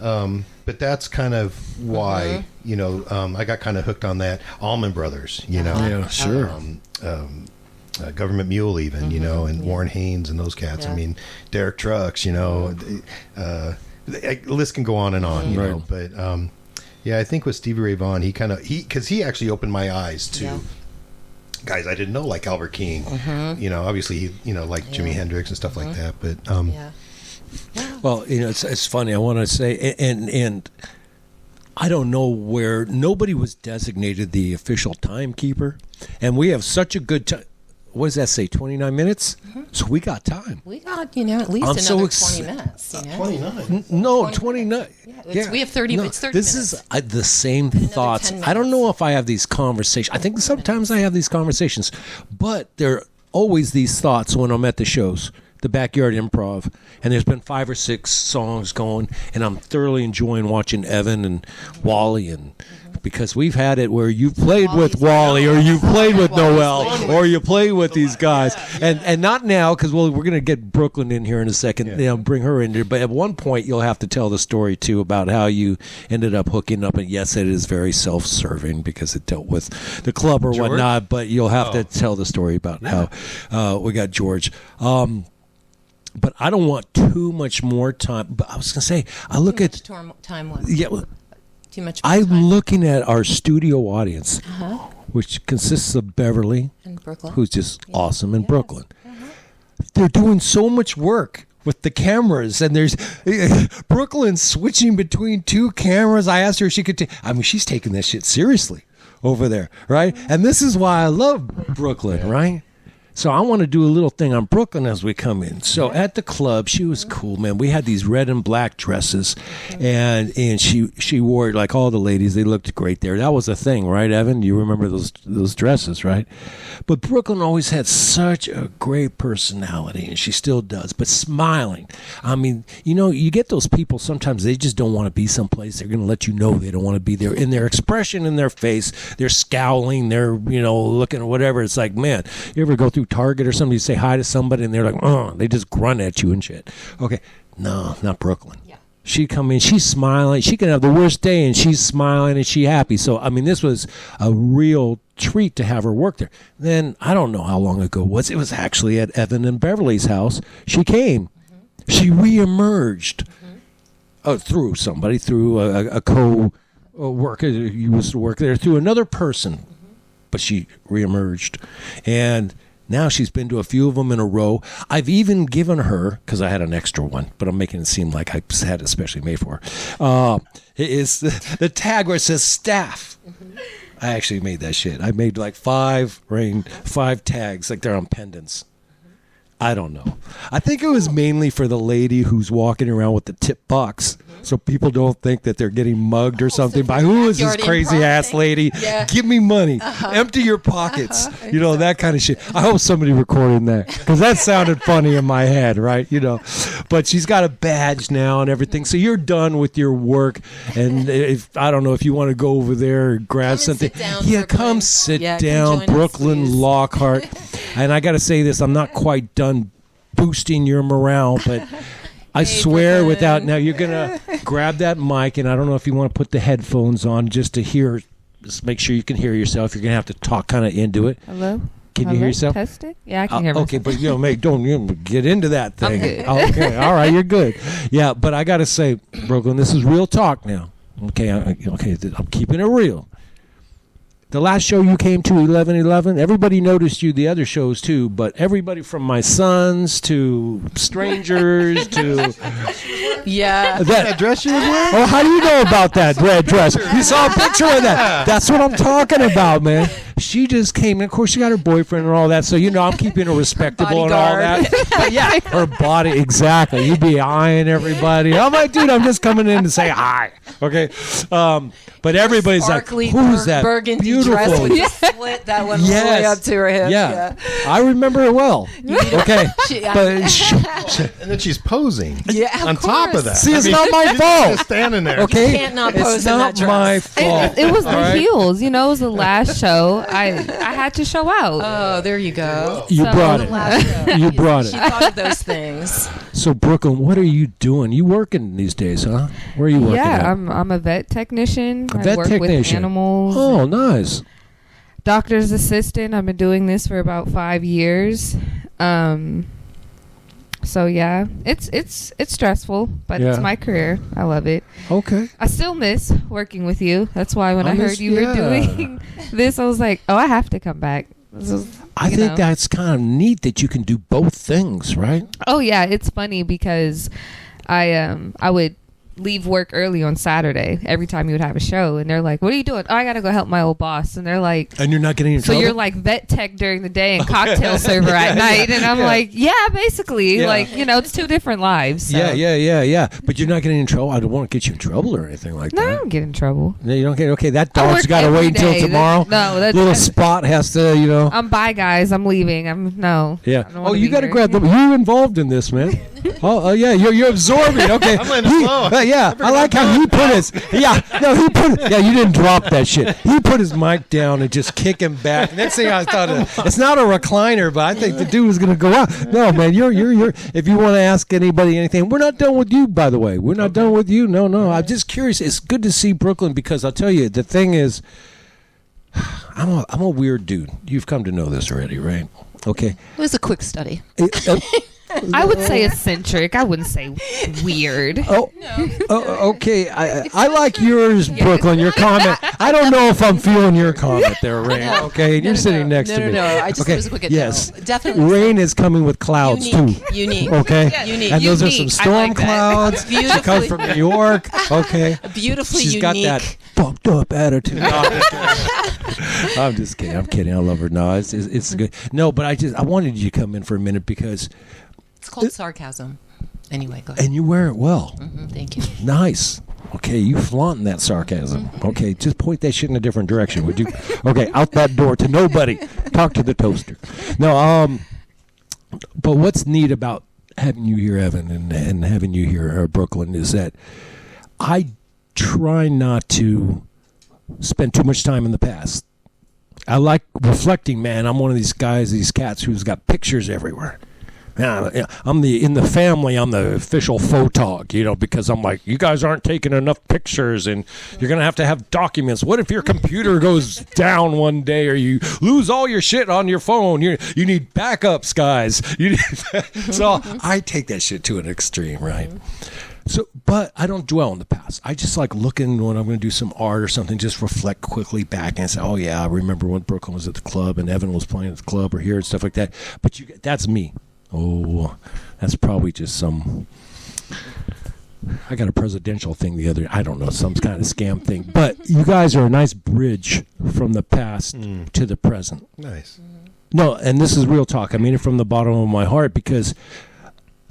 but that's kind of why, I got kind of hooked on that. Allman Brothers, Yeah, sure. Government Mule even, and Warren Haynes and those cats. I mean, Derek Trucks, the list can go on and on, right. But I think with Stevie Ray Vaughan, because he actually opened my eyes to guys I didn't know, like Albert King. Obviously he, like Jimi Hendrix and stuff like that. But well, it's funny. I want to say, and I don't know where nobody was designated the official timekeeper, and we have such a good time. what does that say? 29 minutes. So we got time. We got, at least another 20 minutes. 29. No, 29. Yeah, we have 30. It's 30 this minutes. is the same thoughts. 10 I don't minutes. know if I have these conversations. I think sometimes I have these conversations, but there are always these thoughts when I'm at the shows, the Backyard Improv, and there's been 5 or 6 songs going, and I'm thoroughly enjoying watching Evan and Wally, and because we've had it where you've played with Wally, or you've played with Noel, or you play with these guys, and not now, because we're going to get Brooklyn in here in a second, bring her in there, but at one point you'll have to tell the story too about how you ended up hooking up, and yes, it is very self-serving because it dealt with the club or George? whatnot, but you'll have to tell the story about how we got George. But I don't want too much more time. But I was going to say, I look at time left. yeah. Too much. I'm looking at our studio audience, which consists of Beverly, in Brooklyn, who's just awesome, in Brooklyn. They're doing so much work with the cameras, and there's Brooklyn switching between 2 cameras. I asked her if she could she's taking that shit seriously over there, right? And this is why I love Brooklyn, right? So I want to do a little thing on Brooklyn as we come in. So at the club, she was cool, man. We had these red and black dresses, and she wore, like all the ladies, they looked great there. That was a thing, right, Evan? You remember those dresses, right? But Brooklyn always had such a great personality, and she still does, but smiling. I mean, you get those people sometimes, they just don't want to be someplace. They're going to let you know they don't want to be there. In their expression, in their face, they're scowling, they're, looking at whatever. It's like, man, you ever go through Target or something, you say hi to somebody and they're like, they just grunt at you and shit. Okay, no, not Brooklyn. Yeah. She come in, she's smiling. She can have the worst day and she's smiling and she's happy. So, this was a real treat to have her work there. Then, I don't know how long ago it was. It was actually at Evan and Beverly's house. She came. She reemerged through somebody, through a co-worker who used to work there, through another person. But she reemerged. And now she's been to a few of them in a row. I've even given her, because I had an extra one, but I'm making it seem like I had it especially made for her. It's the tag where it says staff. I actually made that shit. I made like 5 tags, like they're on pendants. I don't know. I think it was mainly for the lady who's walking around with the tip box, so people don't think that they're getting mugged or something by who is this crazy ass lady? Yeah. Give me money. Empty your pockets. That kind of shit. I hope somebody recorded that, because that sounded funny in my head, right? But she's got a badge now and everything. So you're done with your work, and I don't know if you want to go over there and grab something. Come sit down, Brooklyn Lockhart. And I got to say this, I'm not quite done boosting your morale, but I swear without, now you're going to grab that mic, and I don't know if you want to put the headphones on just to hear, just make sure you can hear yourself. You're going to have to talk kind of into it. Hello? Can you hear yourself? Test it? Yeah, I can hear myself. Okay, but don't get into that thing. I'm good. Okay, all right, you're good. Yeah, but I got to say, Brooklyn, this is real talk now. Okay, I'm keeping it real. The last show you came to, 11/11, everybody noticed you the other shows too, but everybody from my sons to strangers to... Yeah. That dress you was wearing? Oh, how do you know about that red dress? You saw a picture of that. That's what I'm talking about, man. She just came, and of course she got her boyfriend and all that, so I'm keeping her respectable and all that. But yeah, her body, exactly. You'd be eyeing everybody. I'm like, dude, I'm just coming in to say hi. Okay? But everybody's sparkly like, who's that burgundy beautiful dress with the slit that went all the way up to her hip? Yeah. I remember it well. Okay. And then she's posing. Yeah, on top of that. See, it's not my fault. Just standing there. Okay. You can't not pose it's in not that dress. my fault. It was the heels. It was the last show. I had to show out. Oh, there you go. You brought it. You brought She it. thought of those things. So, Brooklyn, what are you doing? You working these days, huh? Where are you working at? I'm a vet technician. I work with animals. Oh, nice. Doctor's assistant. I've been doing this for about 5 years. So yeah, it's stressful, but it's my career. I love it. Okay. I still miss working with you. That's why when I heard you were doing this, I was like, oh, I have to come back. I think that's kind of neat that you can do both things, right? Oh yeah, it's funny because I would leave work early on Saturday every time you would have a show, and they're like, "What are you doing?" "Oh, I gotta go help my old boss." And they're like, "And you're not getting in trouble?" So you're like vet tech during the day and cocktail server at night, and I'm like, "Yeah, basically, like, you know, it's two different lives." So. Yeah. But you're not getting in trouble. I don't want to get you in trouble or anything like that. No, I don't get in trouble. No, you don't get. Okay, that dog's got to wait until tomorrow. Little Spot has to, you know. Bye, guys. I'm leaving. Yeah. Oh, you got to grab them. You're involved in this, man. Yeah. You're absorbing. Okay. I'm letting it flow. Yeah. I like how he put his. Yeah. No, he put. Yeah. You didn't drop that shit. He put his mic down and just kick him back. Next thing I thought, it's not a recliner, but I think the dude was gonna go out. No, man. You're. If you want to ask anybody anything, we're not done with you. By the way, we're not done with you. No. I'm just curious. It's good to see Brooklyn because I'll tell you the thing is, I'm a weird dude. You've come to know this already, right? Okay. It was a quick study. I would say eccentric. I wouldn't say weird. Okay. I like yours, Brooklyn, your comment. I don't know if I'm feeling your comment there, Rain. Okay, and you're sitting next to me. No. I just it was a quick yes. No, definitely. Rain is coming with clouds, unique. Okay? Yeah, unique. And those are some storm like clouds. She comes from New York. Okay. Beautifully She's got that fucked up attitude. I'm just kidding. I'm kidding. I love her. No, it's good. No, but I wanted you to come in for a minute because it's called sarcasm. Anyway, go ahead. And you wear it well. Thank you. Nice. Okay, you flaunting that sarcasm. Okay, just point that shit in a different direction, would you? Okay, out that door to nobody. Talk to the toaster. No, but what's neat about having you here, Evan, and having you here, Brooklyn, is that I try not to spend too much time in the past. I like reflecting, man. I'm one of these guys, these cats who's got pictures everywhere. I'm in the family. I'm the official photog, because I'm like, you guys aren't taking enough pictures, and you're gonna have to have documents. What if your computer goes down one day, or you lose all your shit on your phone? You need backups, guys. So I take that shit to an extreme, right? So, but I don't dwell in the past. I just like looking when I'm going to do some art or something, just reflect quickly back and say, oh yeah, I remember when Brooklyn was at the club and Evan was playing at the club or here and stuff like that. But that's me. Oh, that's probably just I got a presidential thing I don't know, some kind of scam thing. But you guys are a nice bridge from the past to the present. Nice. No, and this is real talk. I mean it from the bottom of my heart, because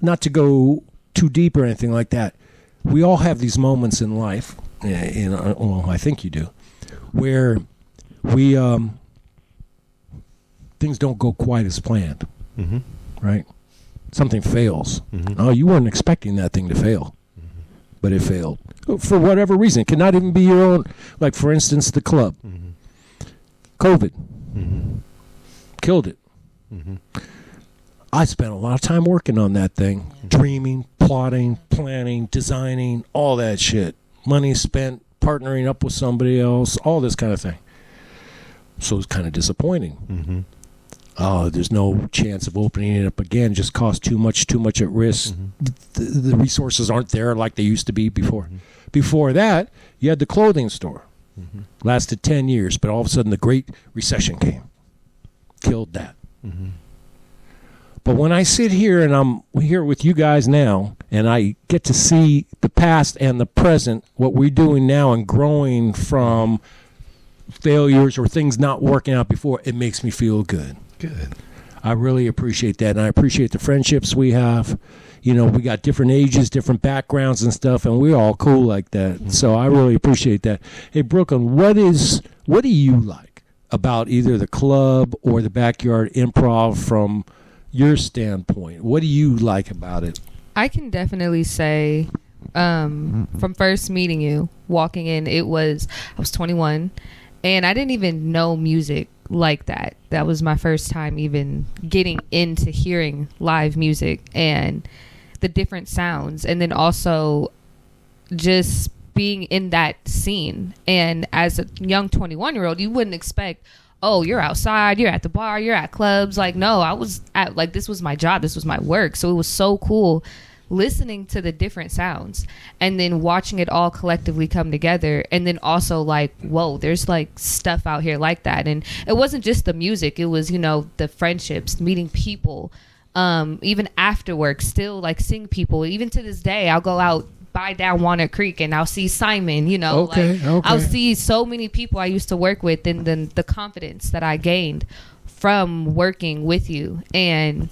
not to go too deep or anything like that, we all have these moments in life, well, I think you do, where we things don't go quite as planned. Mm-hmm. Right? Something fails. Mm-hmm. Oh, you weren't expecting that thing to fail, but it failed for whatever reason. It could not even be your own. Like, for instance, the club. Mm-hmm. COVID killed it. Mm-hmm. I spent a lot of time working on that thing, dreaming, plotting, planning, designing, all that shit. Money spent, partnering up with somebody else, all this kind of thing. So it was kind of disappointing. Mm-hmm. Oh, there's no chance of opening it up again. Just cost too much at risk. Mm-hmm. The resources aren't there like they used to be before. Mm-hmm. Before that, you had the clothing store. Mm-hmm. Lasted 10 years, but all of a sudden the Great Recession came. Killed that. Mm-hmm. But when I sit here and I'm here with you guys now, and I get to see the past and the present, what we're doing now and growing from failures or things not working out before, it makes me feel good. Good. I really appreciate that, and I appreciate the friendships we have. We got different ages, different backgrounds and stuff, and we're all cool like that. Mm-hmm. So I really appreciate that. Hey, Brooklyn, what do you like about either the club or the backyard improv from your standpoint? What do you like about it? I can definitely say from first meeting you, walking in, I was 21, and I didn't even know music like that. That was my first time even getting into hearing live music and the different sounds, and then also just being in that scene. And as a young 21-year-old, you wouldn't expect, oh, you're outside, you're at the bar, you're at clubs. Like, no, I was at, like, this was my job, this was my work. So it was so cool listening to the different sounds and then watching it all collectively come together. And then also like, whoa, there's like stuff out here like that. And it wasn't just the music, it was, the friendships, meeting people, even after work, still like seeing people. Even to this day, I'll go out by down Walnut Creek and I'll see Simon, you know, Okay. I'll see so many people I used to work with, and then the confidence that I gained from working with you. And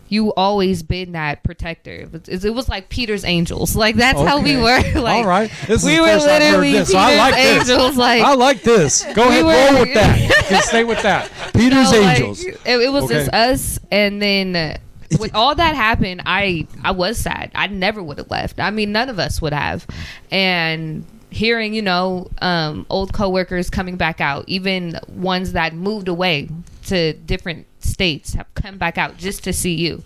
you always been that protector. It was like Peter's angels. Like, that's how we were. Like, all right. This we is the were first I've heard literally this. Peter's I like angels. This. Like, I like this. Go ahead, roll with that. You can stay with that. Peter's angels. It was just us. And then when all that happened, I was sad. I never would have left. I mean, none of us would have. And hearing, you know, old coworkers coming back out, even ones that moved away to different states, have come back out just to see you.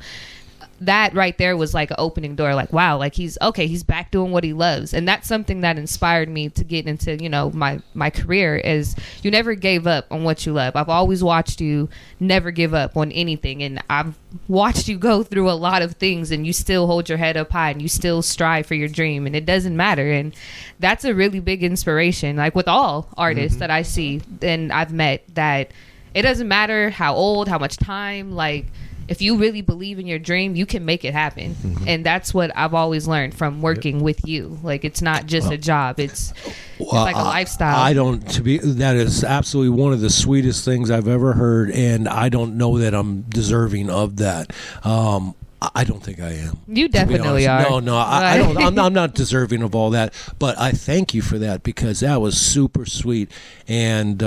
That right there was like an opening door. Like, wow, like he's back doing what he loves. And that's something that inspired me to get into, you know, my career, is you never gave up on what you love. I've always watched you never give up on anything. And I've watched you go through a lot of things, and you still hold your head up high, and you still strive for your dream, and it doesn't matter. And that's a really big inspiration, like with all artists that I see and I've met, that it doesn't matter how old, how much time, like, if you really believe in your dream, you can make it happen. And that's what I've always learned from working with you. Like, it's not just a job. It's like a lifestyle. That is absolutely one of the sweetest things I've ever heard. And I don't know that I'm deserving of that. I don't think I am. You definitely are. No, I don't. I'm not deserving of all that. But I thank you for that, because that was super sweet. And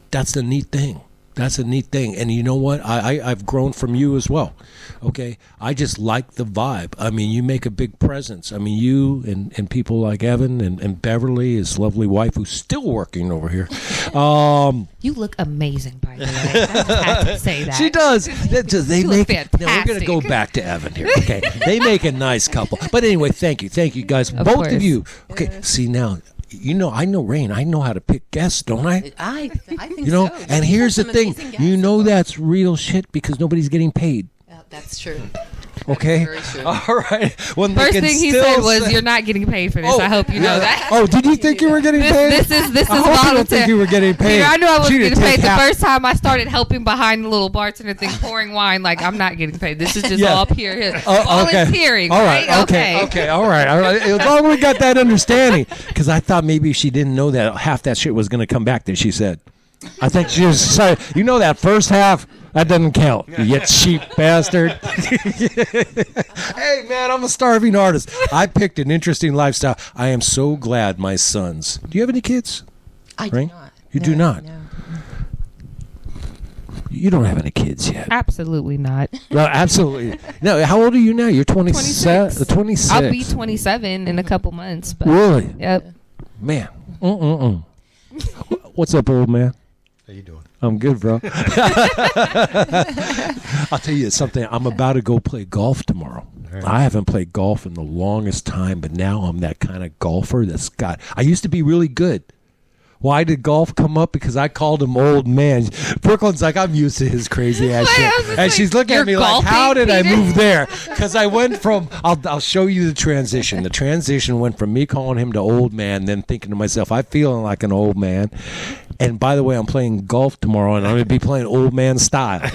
that's the neat thing. That's a neat thing. And you know what? I've grown from you as well. Okay? I just like the vibe. I mean, you make a big presence. I mean, you and people like Evan and Beverly, his lovely wife, who's still working over here. You look amazing, by the way. I just have to say that. She does. They look fantastic. Now, we're going to go back to Evan here. Okay? They make a nice couple. But anyway, thank you. Thank you, guys. Both course. of you. Okay, see now. You know, I know Rain. I know how to pick guests, don't I? I think you know, so. and here's the thing. You know that's real shit, because nobody's getting paid. That's true. Okay. Very true. All right. First thing he said was, "You're not getting paid for this." I hope you know that. Oh, did you think you were getting paid? This is I hope you don't think you were getting paid. Peter, I knew I wasn't She getting didn't paid take the half- first time I started helping behind the little bartender thing, pouring wine. Like, I'm not getting paid. This is just all pure volunteering. All right. Okay. All right. As long as we got that understanding, because I thought maybe she didn't know that half that shit was going to come back that she said. I think she was sorry. You know that first half, that doesn't count. You cheap bastard. Hey, man, I'm a starving artist. I picked an interesting lifestyle. I am so glad my sons. Do you have any kids? I do not. You do not? No. You don't have any kids yet. Absolutely not. No, absolutely. No, how old are you now? You're 27. 26. I'll be 27 in a couple months. But Really? Yep. Man. What's up, old man? How you doing? I'm good, bro. I'll tell you something. I'm about to go play golf tomorrow. Right. I haven't played golf in the longest time, but now I'm that kind of golfer that's got... I used to be really good. Why did golf come up? Because I called him old man. Brooklyn's like, I'm used to his crazy ass shit. And she's looking at me like, how did I move there? Because I went from, I'll show you the transition. The transition went from me calling him the old man, then thinking to myself, I'm feeling like an old man. And by the way, I'm playing golf tomorrow, and I'm going to be playing old man style.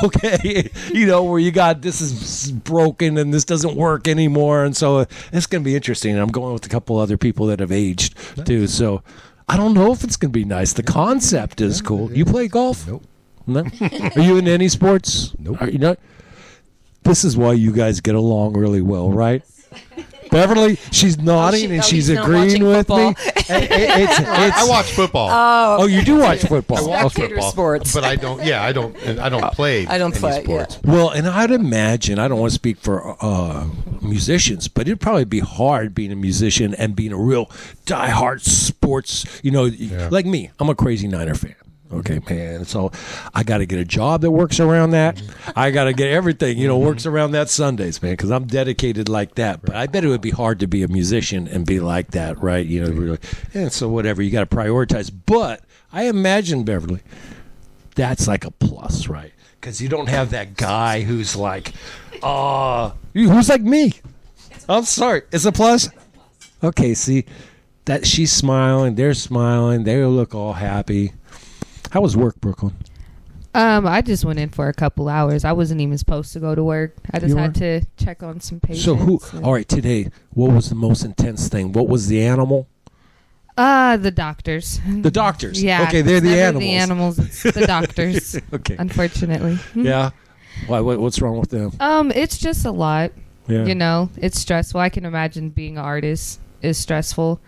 Okay? You know, where you got, this is broken, and this doesn't work anymore. And so it's going to be interesting. And I'm going with a couple other people that have aged, too. So... I don't know if it's going to be nice. The concept is cool. You play golf? Nope. No? Are you in any sports? Nope. Are you not? This is why you guys get along really well, right? Beverly, she's nodding and she's agreeing with me. I watch football. Oh, you do watch football. I watch theater football, sports. but I don't play. I don't any play, sports. yeah. Well, and I'd imagine, I don't want to speak for musicians, but it'd probably be hard being a musician and being a real diehard sports, like me. I'm a crazy Niner fan. Okay, man. So I got to get a job that works around that. I got to get everything, works around that Sundays, man, because I'm dedicated like that. But I bet it would be hard to be a musician and be like that, right? Really. And so whatever, you got to prioritize. But I imagine, Beverly, that's like a plus, right? Because you don't have that guy who's like, who's like me. I'm sorry. It's a plus? Okay, see, that she's smiling. They're smiling. They look all happy. How was work, Brooklyn? I just went in for a couple hours. I wasn't even supposed to go to work. I just had to check on some patients. So all right, today, what was the most intense thing? What was the animal? The doctors. The doctors. Yeah. Okay, they're the animals. The animals. It's the doctors. Okay. Unfortunately. Yeah. Why? What's wrong with them? It's just a lot. Yeah. You know, it's stressful. I can imagine being an artist is stressful.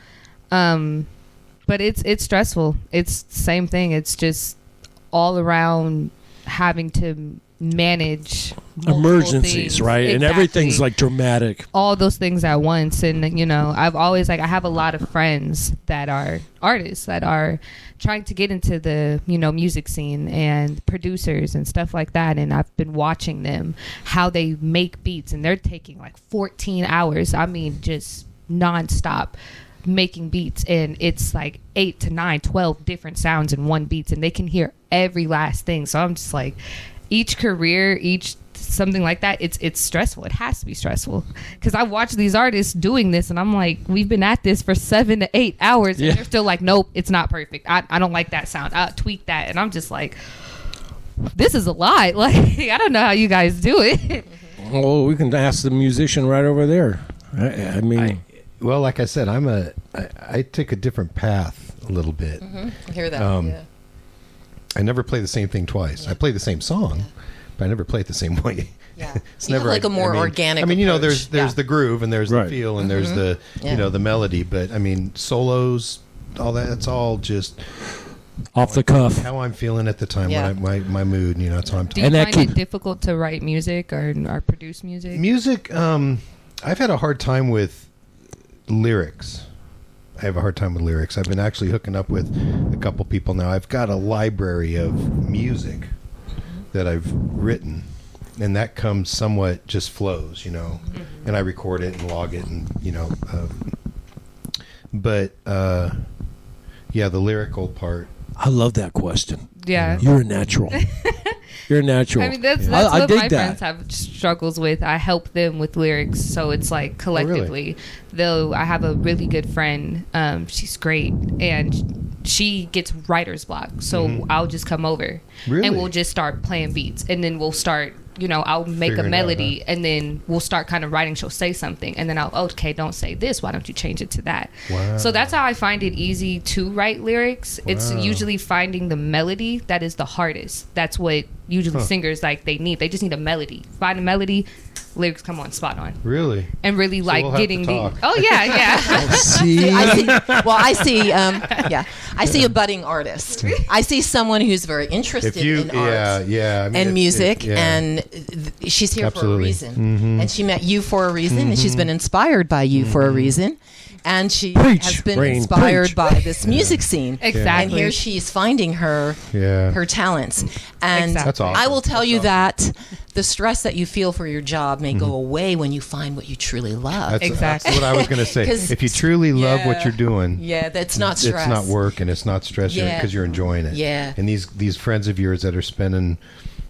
But it's stressful. It's the same thing. It's just all around having to manage emergencies, things. right? Exactly. And everything's like dramatic. All those things at once. And, you know, I've always I have a lot of friends that are artists that are trying to get into the, you know, music scene and producers and stuff like that. And I've been watching them, how they make beats, and they're taking like 14 hours. I mean, just nonstop making beats, and it's like 8 to 9, 12 different sounds in one beats, and they can hear every last thing. So I'm just like, each career, each something like that, it's stressful. It has to be stressful, because I watch these artists doing this, and I'm like, we've been at this for 7 to 8 hours, and they're still like, nope, it's not perfect. I don't like that sound. I'll tweak that. And I'm just like, this is a lot. Like, I don't know how you guys do it. Well, we can ask the musician right over there. I mean, well, like I said, I take a different path a little bit. I hear that. I never play the same thing twice. I play the same song, but I never play it the same way. Yeah. It's You never have like a more organic I mean, you know, approach. there's the groove, and there's Right. the feel, and there's the you know, the melody. But I mean, solos, all that. It's all just off the cuff. how I'm feeling at the time. Yeah. When my mood. You know, that's how I'm. Do you And that find could- it difficult to write music or produce music? Music, I've had a hard time with lyrics. I have a hard time with lyrics. I've been actually hooking up with a couple people now. I've got a library of music that I've written, and that comes somewhat just flows, you know, and I record it and log it, and you know, but yeah, the lyrical part. I love that question. Yeah. You're a natural. You're a natural. I mean, that's I what dig my that. friends have struggles with. I help them with lyrics, so it's like collectively. Though I have a really good friend, she's great, and she gets writer's block. So I'll just come over, Really? and we'll just start playing beats, and then we'll start. You know, I'll make Figuring a it out, melody, and then we'll start kind of writing. She'll say something, and then okay, don't say this. Why don't you change it to that? Wow. So that's how I find it easy to write lyrics. It's usually finding the melody that is the hardest. That's what usually singers like they need. They just need a melody. Find a melody, lyrics come on spot on, Really? and really like we'll have to getting talk. the. Oh yeah, yeah. See, I see a budding artist. I see someone who's very interested in art yeah, I mean, and music, yeah. and she's here for a Absolutely. reason. And she met you for a reason, and she's been inspired by you for a reason. And she Preach, has been Rain, inspired preach. by this music scene. Exactly. And here she's finding her talents. And Exactly. That's awesome. I will tell you that the stress that you feel for your job may go away when you find what you truly love. That's Exactly. what I was going to say. 'Cause- If you truly love what yeah. you're doing, Yeah, that's not stress. it's not work and it's not stress Yeah. because you're enjoying it. Yeah. And these friends of yours that are spending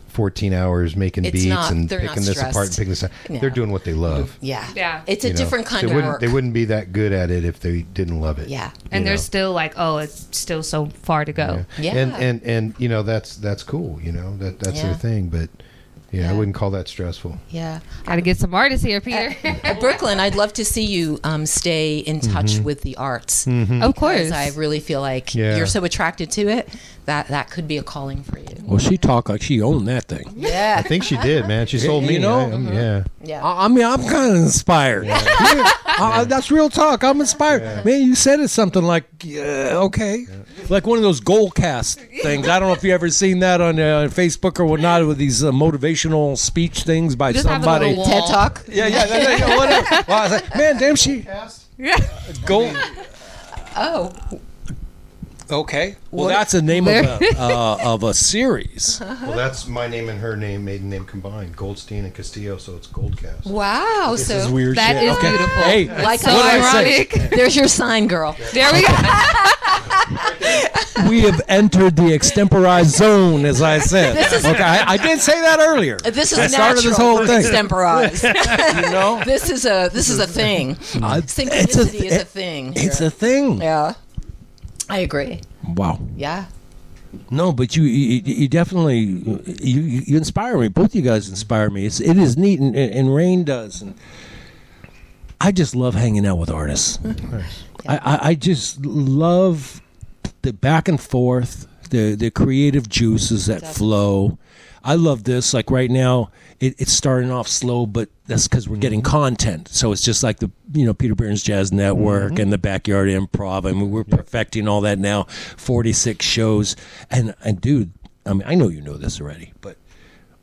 14 hours making It's beats not- and they're not picking this apart and stressed. picking this out, No. they're doing what they love. Yeah. Yeah. It's a you know. different kind they of wouldn't, work. They wouldn't be that good at it if they didn't love it. Yeah. And you they're know. still like, oh, it's still so far to go. Yeah. And you know, that's cool, you know, that's Yeah. their thing, but yeah, I Yeah. wouldn't call that stressful. Yeah. Got to get some artists here, Peter. At Brooklyn, I'd love to see you stay in touch with the arts. Of course. Because I really feel like Yeah. you're so attracted to it that could be a calling for you. well, she talked like she owned that thing. Yeah. I think she did, man. She sold me. You know? Yeah. Yeah. I mean, I'm kind of inspired. That's real talk. I'm inspired. Man, you said it something like, okay. Like one of those Goalcast things. I don't know if you ever seen that on Facebook or whatnot with these motivational speech things by Just have a somebody. little TED Talk. Yeah, whatever. Well, I was like, man, damn, she. Goal. Oh. Okay. Well, that's the name of a series. Well, that's my name and her name, maiden name combined, Goldstein and Castillo, so it's Goldcast. Wow. This So is weird That shit. is Okay. beautiful. Hey, Like so what did I say? ironic. there's your sign, girl. There we go. We have entered the extemporized zone, as I said. Okay, I did say that earlier. This is I started natural this whole for thing. Xtemporize. You know, This is a thing. Synchronicity is a thing. It's a thing. Yeah. I agree. Wow. Yeah. No, but you definitely you inspire me. Both you guys inspire me. It is neat, and Rain does. And I just love hanging out with artists. Nice. I just love the back and forth, the creative juices that flow. I love this. Like right now, it's starting off slow, but that's because we're getting content. So it's just like the Peter Burns Jazz Network and the Backyard Improv. I mean, we're perfecting all that now. 46 shows, and dude, I mean, I know you know this already, but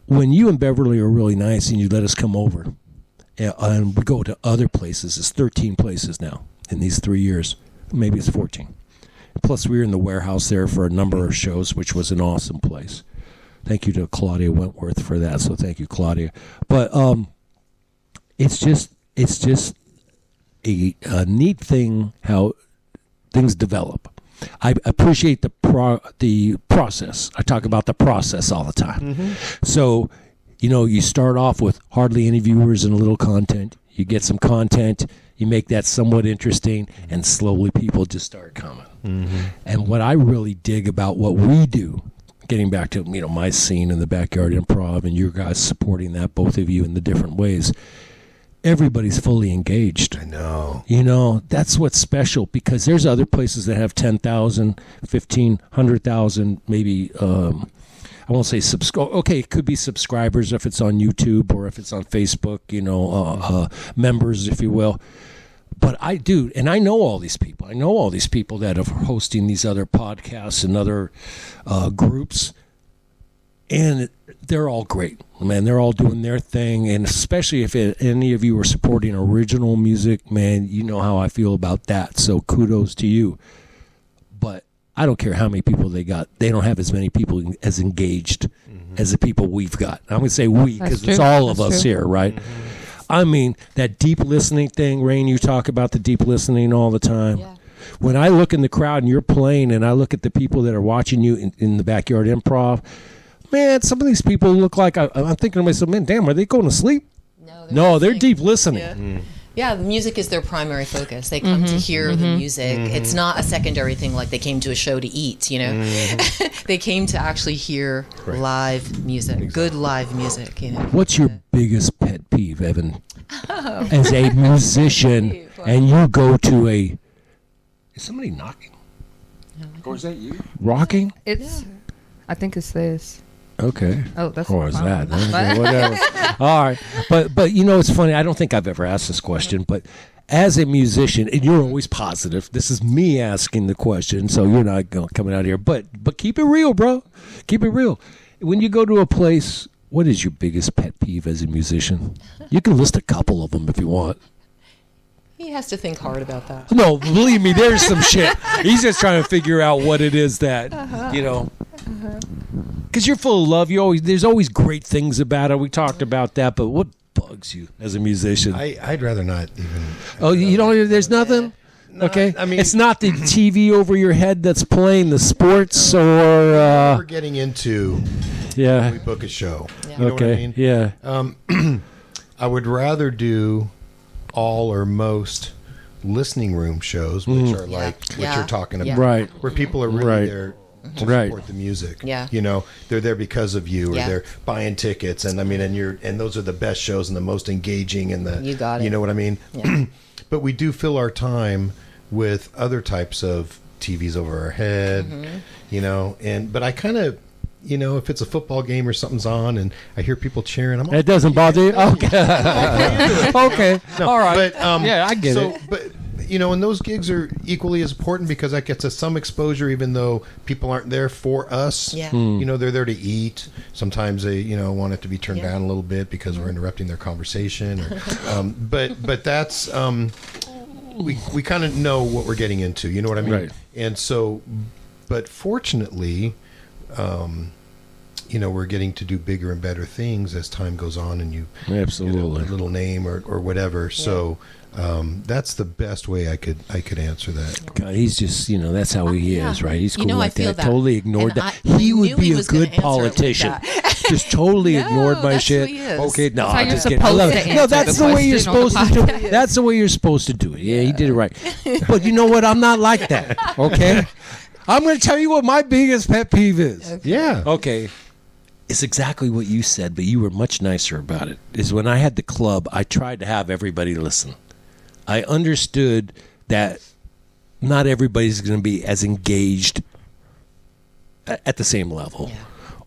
when you and Beverly are really nice and you let us come over, and we go to other places. It's 13 places now in these 3 years. Maybe it's 14. Plus, we were in the warehouse there for a number of shows, which was an awesome place. Thank you to Claudia Wentworth for that. So thank you, Claudia. But it's just a neat thing how things develop. I appreciate the process. I talk about the process all the time. So, you start off with hardly any viewers and a little content. You get some content. You make that somewhat interesting, and slowly people just start coming. And what I really dig about what we do, getting back to my scene in the Backyard Improv and you guys supporting that, both of you in the different ways, everybody's fully engaged. I know. That's what's special, because there's other places that have 10,000, 15, 100,000, maybe, I won't say okay, it could be subscribers if it's on YouTube or if it's on Facebook, members, if you will. But I know all these people. I know all these people that are hosting these other podcasts and other groups, and they're all great, man. They're all doing their thing, and especially if any of you are supporting original music, man, you know how I feel about that. So kudos to you. But I don't care how many people they got. They don't have as many people as engaged as the people we've got. I'm going to say we, because it's all of us here, right? I mean, that deep listening thing, Rain, you talk about the deep listening all the time. Yeah. When I look in the crowd and you're playing, and I look at the people that are watching you in the Backyard Improv, man, some of these people look like, I'm thinking to myself, man, damn, are they going to sleep? No, they're deep listening. Yeah. Yeah, the music is their primary focus. They come to hear the music. It's not a secondary thing like they came to a show to eat, They came to actually hear live music, good live music, What's your biggest pet peeve, Evan? As a musician, and you go to is somebody knocking? Or is that you? Rocking? I think it's this. Okay. Oh, that's or is that? Okay, whatever. All right. But it's funny. I don't think I've ever asked this question, but as a musician, and you're always positive. This is me asking the question, so you're not coming out here. But keep it real, bro. Keep it real. When you go to a place, what is your biggest pet peeve as a musician? You can list a couple of them if you want. He has to think hard about that. No, believe me, there's some shit. He's just trying to figure out what it is that, because you're full of love. There's always great things about it. We talked about that, but what bugs you as a musician? I'd rather not even. Oh, you don't? There's nothing? No, okay. I mean, it's not the TV over your head that's playing the sports or. We're getting into. Yeah. When we book a show. Yeah. You know what I mean? Yeah. I would rather do all or most listening room shows, which are like what you're talking about, right? Where people are really there to support the music. Yeah, they're there because of you, or they're buying tickets, and and those are the best shows and the most engaging, and you got it. You know what I mean? Yeah. But we do fill our time with other types of TVs over our head, but I kind of. If it's a football game or something's on and I hear people cheering, it doesn't bother you? Okay. Okay. No, all right. But, I get it. But, and those gigs are equally as important because that gets us some exposure even though people aren't there for us. Yeah. They're there to eat. Sometimes they, want it to be turned down a little bit because we're interrupting their conversation. Or, but that's, we kind of know what we're getting into. You know what I mean? Right. And so, but fortunately... we're getting to do bigger and better things as time goes on, and you absolutely a little name or whatever. Yeah. So that's the best way I could answer that. God, he's just that's how he is, right? He's cool like that. that. Totally ignored that. He would be a good politician. Just totally ignored my shit. Okay, no, I'm just kidding. I love it. No, that's the way you're supposed to do it. That's the way you're supposed to do it. Yeah, he did it right. But you know what? I'm not like that. Okay. I'm going to tell you what my biggest pet peeve is. Okay. Yeah. Okay. It's exactly what you said, but you were much nicer about it. Is when I had the club, I tried to have everybody listen. I understood that not everybody's going to be as engaged at the same level,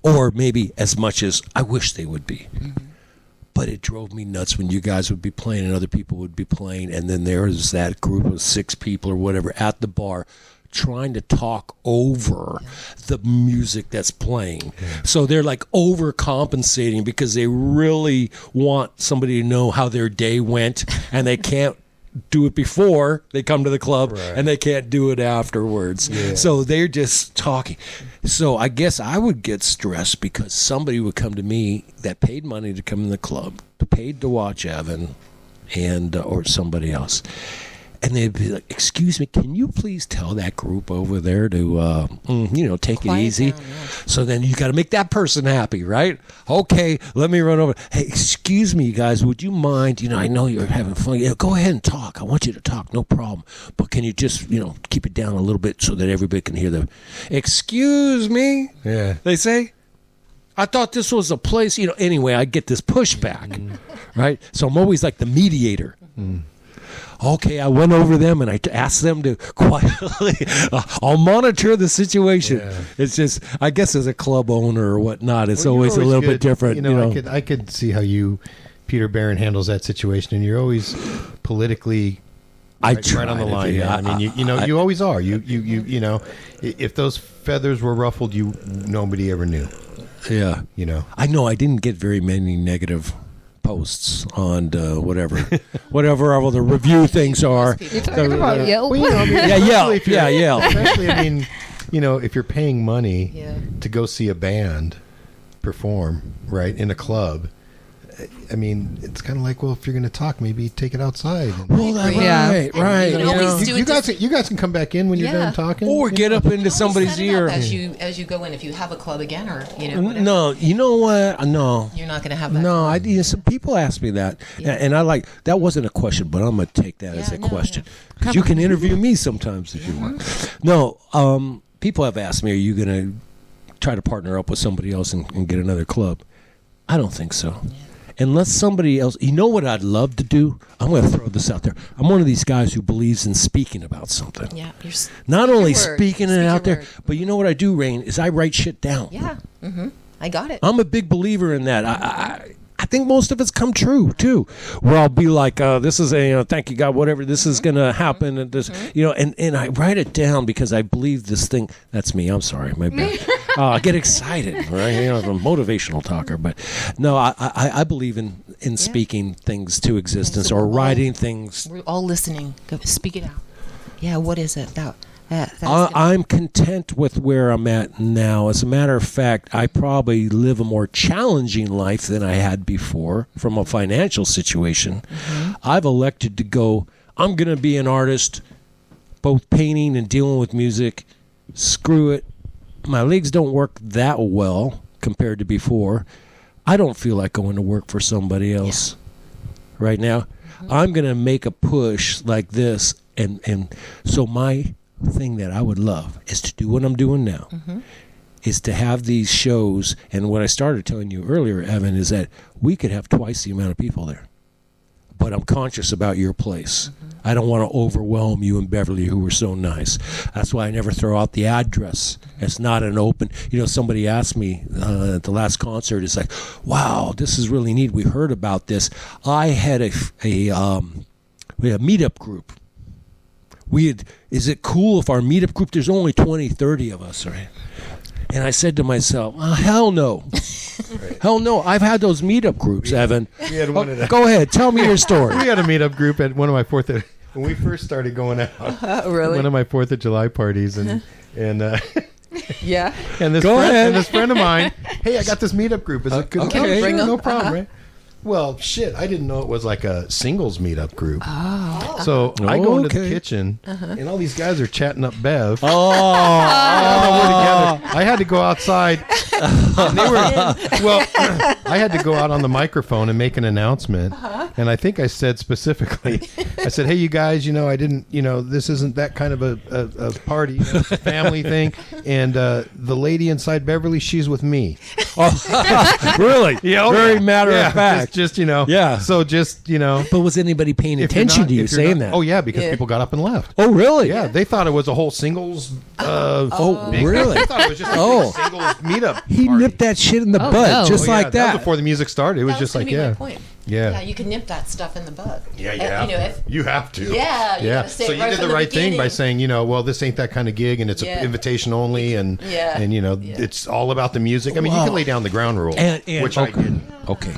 or maybe as much as I wish they would be. Mm-hmm. But it drove me nuts when you guys would be playing and other people would be playing, and then there was that group of 6 people or whatever at the bar trying to talk over the music that's playing. Yeah. So they're like overcompensating because they really want somebody to know how their day went, and they can't do it before they come to the club, and they can't do it afterwards. Yeah. So they're just talking. So I guess I would get stressed because somebody would come to me that paid money to come in the club, paid to watch Evan and or somebody else. And they'd be like, "Excuse me, can you please tell that group over there to, take it easy?" Down, yeah. So then you got to make that person happy, right? Okay, let me run over. Hey, excuse me, you guys, would you mind? I know you're having fun. Go ahead and talk. I want you to talk, no problem. But can you just, keep it down a little bit so that everybody can hear the, excuse me? Yeah. They say. I thought this was a place, Anyway, I get this pushback, right? So I'm always like the mediator. Mm. Okay, I went over them and I asked them to quietly, I'll monitor the situation. Yeah. It's just, I guess as a club owner or whatnot, it's always a little bit different. I could see how Peter Barron handles that situation, and you're always politically right on the line. Yeah. You always are. If those feathers were ruffled, nobody ever knew. Yeah. I know I didn't get very many negative posts on whatever all the review things are. You're talking about Yelp? Yelp. Yelp. Especially, if you're paying money to go see a band perform, right, in a club, it's kind of like, well, if you're going to talk, maybe take it outside. Well, right. You guys can come back in when you're done talking, or get up into somebody's ear as you go in. If you have a club again, or whatever. No, you know what? No, you're not going to have that. No, some people ask me that, and I like that wasn't a question, but I'm going to take that as a question because you can interview me sometimes if you want. No, people have asked me, are you going to try to partner up with somebody else and get another club? I don't think so. Yeah. Unless somebody else, what I'd love to do? I'm going to throw this out there. I'm one of these guys who believes in speaking about something. Yeah, not only speaking it out there, but you know what I do, Rain, is I write shit down. Yeah, I got it. I'm a big believer in that. I think most of it's come true too. Where I'll be like, "This is a thank you God, whatever. This is going to happen," and this, and I write it down because I believe this thing. That's me. I'm sorry, my bad. I get excited, right? I'm a motivational talker, but no, I believe in speaking things to existence or writing things. We're all listening. Go, speak it out. Yeah, what is it? I'm content with where I'm at now. As a matter of fact, I probably live a more challenging life than I had before from a financial situation. Mm-hmm. I've elected to go, I'm going to be an artist, both painting and dealing with music. Screw it. My legs don't work that well compared to before. I don't feel like going to work for somebody else right now. Mm-hmm. I'm going to make a push like this. And so my thing that I would love is to do what I'm doing now, is to have these shows. And what I started telling you earlier, Evan, is that we could have twice the amount of people there. But I'm conscious about your place. I don't want to overwhelm you and Beverly, who were so nice. That's why I never throw out the address. It's not an open. Somebody asked me at the last concert, it's like, wow, this is really neat. We heard about this. I had a meetup group. Is it cool if our meetup group, there's only 20, 30 of us, right? And I said to myself, hell no. Hell no. I've had those meetup groups, Evan. We had one of them. Go ahead. Tell me your story. We had a meetup group at one of my when we first started going out. Really? One of my 4th of July parties. And yeah. And this friend of mine, hey, I got this meetup group. Is it good? Okay. Sure, no problem, right? Well, shit, I didn't know it was like a singles meetup group. So I go into the kitchen, and all these guys are chatting up Bev. Oh, We're together. I had to go outside. And they were, well, I had to go out on the microphone and make an announcement. And I think I said specifically, I said, hey, you guys, I didn't, this isn't that kind of a party, it's a family thing. And the lady inside Beverly, she's with me. really? Yeah, very matter of fact. Just Yeah. So just, But was anybody paying attention to you saying that? Oh, yeah, because people got up and left. Oh, really? Yeah, they thought it was a whole singles. Really? They thought it was just a singles meetup. He party. nipped that shit in the Oh, bud, no. just Oh, yeah, like that. was before the music started. It was just gonna like, be my yeah. point. Yeah. You can nip that stuff in the bud. Yeah, if, you have to. Yeah, you gotta say So it you right did from the the right thing by beginning. saying, well, this ain't that kind of gig, and it's Yeah. an invitation only, and Yeah. it's all about the music. I mean, you Wow. can lay down the ground rules, And which I did. Okay.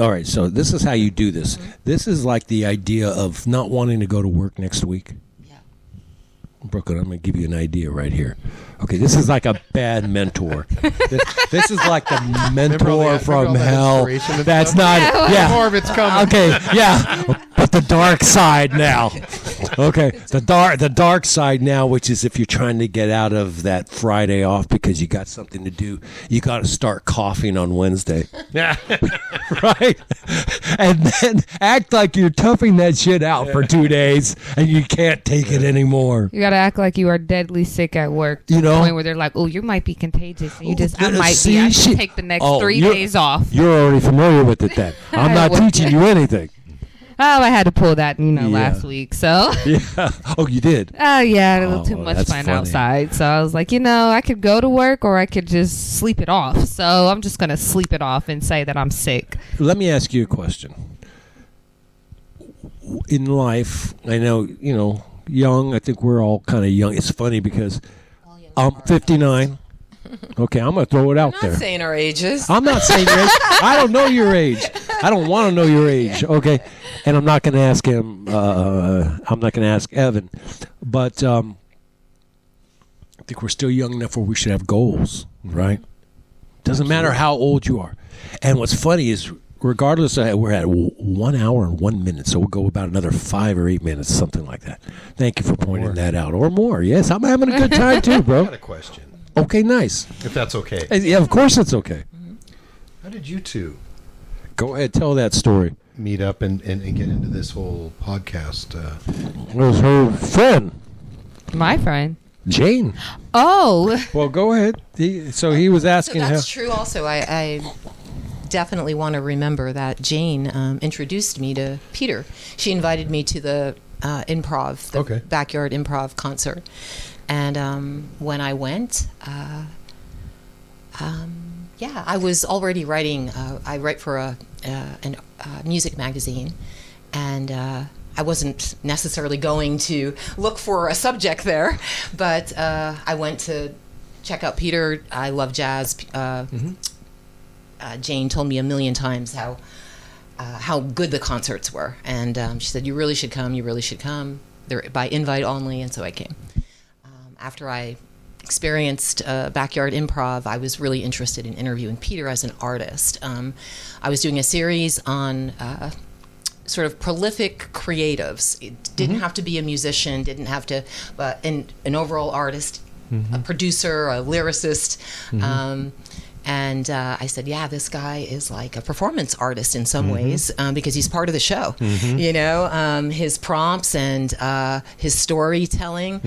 All right, so this is how you do this. This is like the idea of not wanting to go to work next week. Yeah. Brooklyn, I'm going to give you an idea right here. Okay, this is like a bad mentor. This is like the mentor from hell. That's not, More of it's coming. Okay, yeah, but the dark side now. Okay, the dark side now, which is if you're trying to get out of that Friday off because you got something to do, you got to start coughing on Wednesday. Yeah. Right? And then act like you're toughing that shit out for 2 days and you can't take it anymore. You gotta act like you are deadly sick at work. To You know? the point where they're like, "Oh, you might be contagious," and you just, "I might See, be. I shit. should take the next 3 you're- days off." You're already familiar with it then. I'm not Well, teaching you anything. Oh, I had to pull that, Yeah. last week. So, Yeah. Oh, you did? oh yeah, a little Oh, too much that's fun funny. outside. So I was like, I could go to work or I could just sleep it off. So I'm just gonna sleep it off and say that I'm sick. Let me ask you a question. In life, I know, young, I think we're all kind of young. It's funny because I'm 59. Okay, I'm going to throw it out I'm there. not saying our ages. I'm not saying your age. I don't know your age. I don't want to know your age. Okay, and I'm not going to ask him. I'm not going to ask Evan. But I think we're still young enough where we should have goals, right? Doesn't matter how old you are. And what's funny is, regardless of, we're at 1 hour and 1 minute, so we'll go about another 5 or 8 minutes, something like that. Thank you for pointing that out, or more. Yes, I'm having a good time too, I bro. got a question, Okay, nice. if that's okay. Yeah, of course it's okay. How did you two Go ahead, tell that story. meet up and get into this whole podcast? It was her friend, My friend. Jane. Oh, Well, go ahead. So he was So asking that's how. true. Also, I definitely want to remember that Jane introduced me to Peter. She invited me to the Improv, the backyard Improv concert, and when I went, I was already writing. I write for a music magazine, and I wasn't necessarily going to look for a subject there, but I went to check out Peter. I love jazz. Jane told me a million times how good the concerts were, and she said, "You really should come. You really should come. They're by invite only," and so I came. After I experienced backyard improv, I was really interested in interviewing Peter as an artist. I was doing a series on sort of prolific creatives. It didn't have to be a musician, didn't have to, but an overall artist, a producer, a lyricist. And I said, yeah, this guy is like a performance artist in some ways because he's part of the show. His prompts and his storytelling.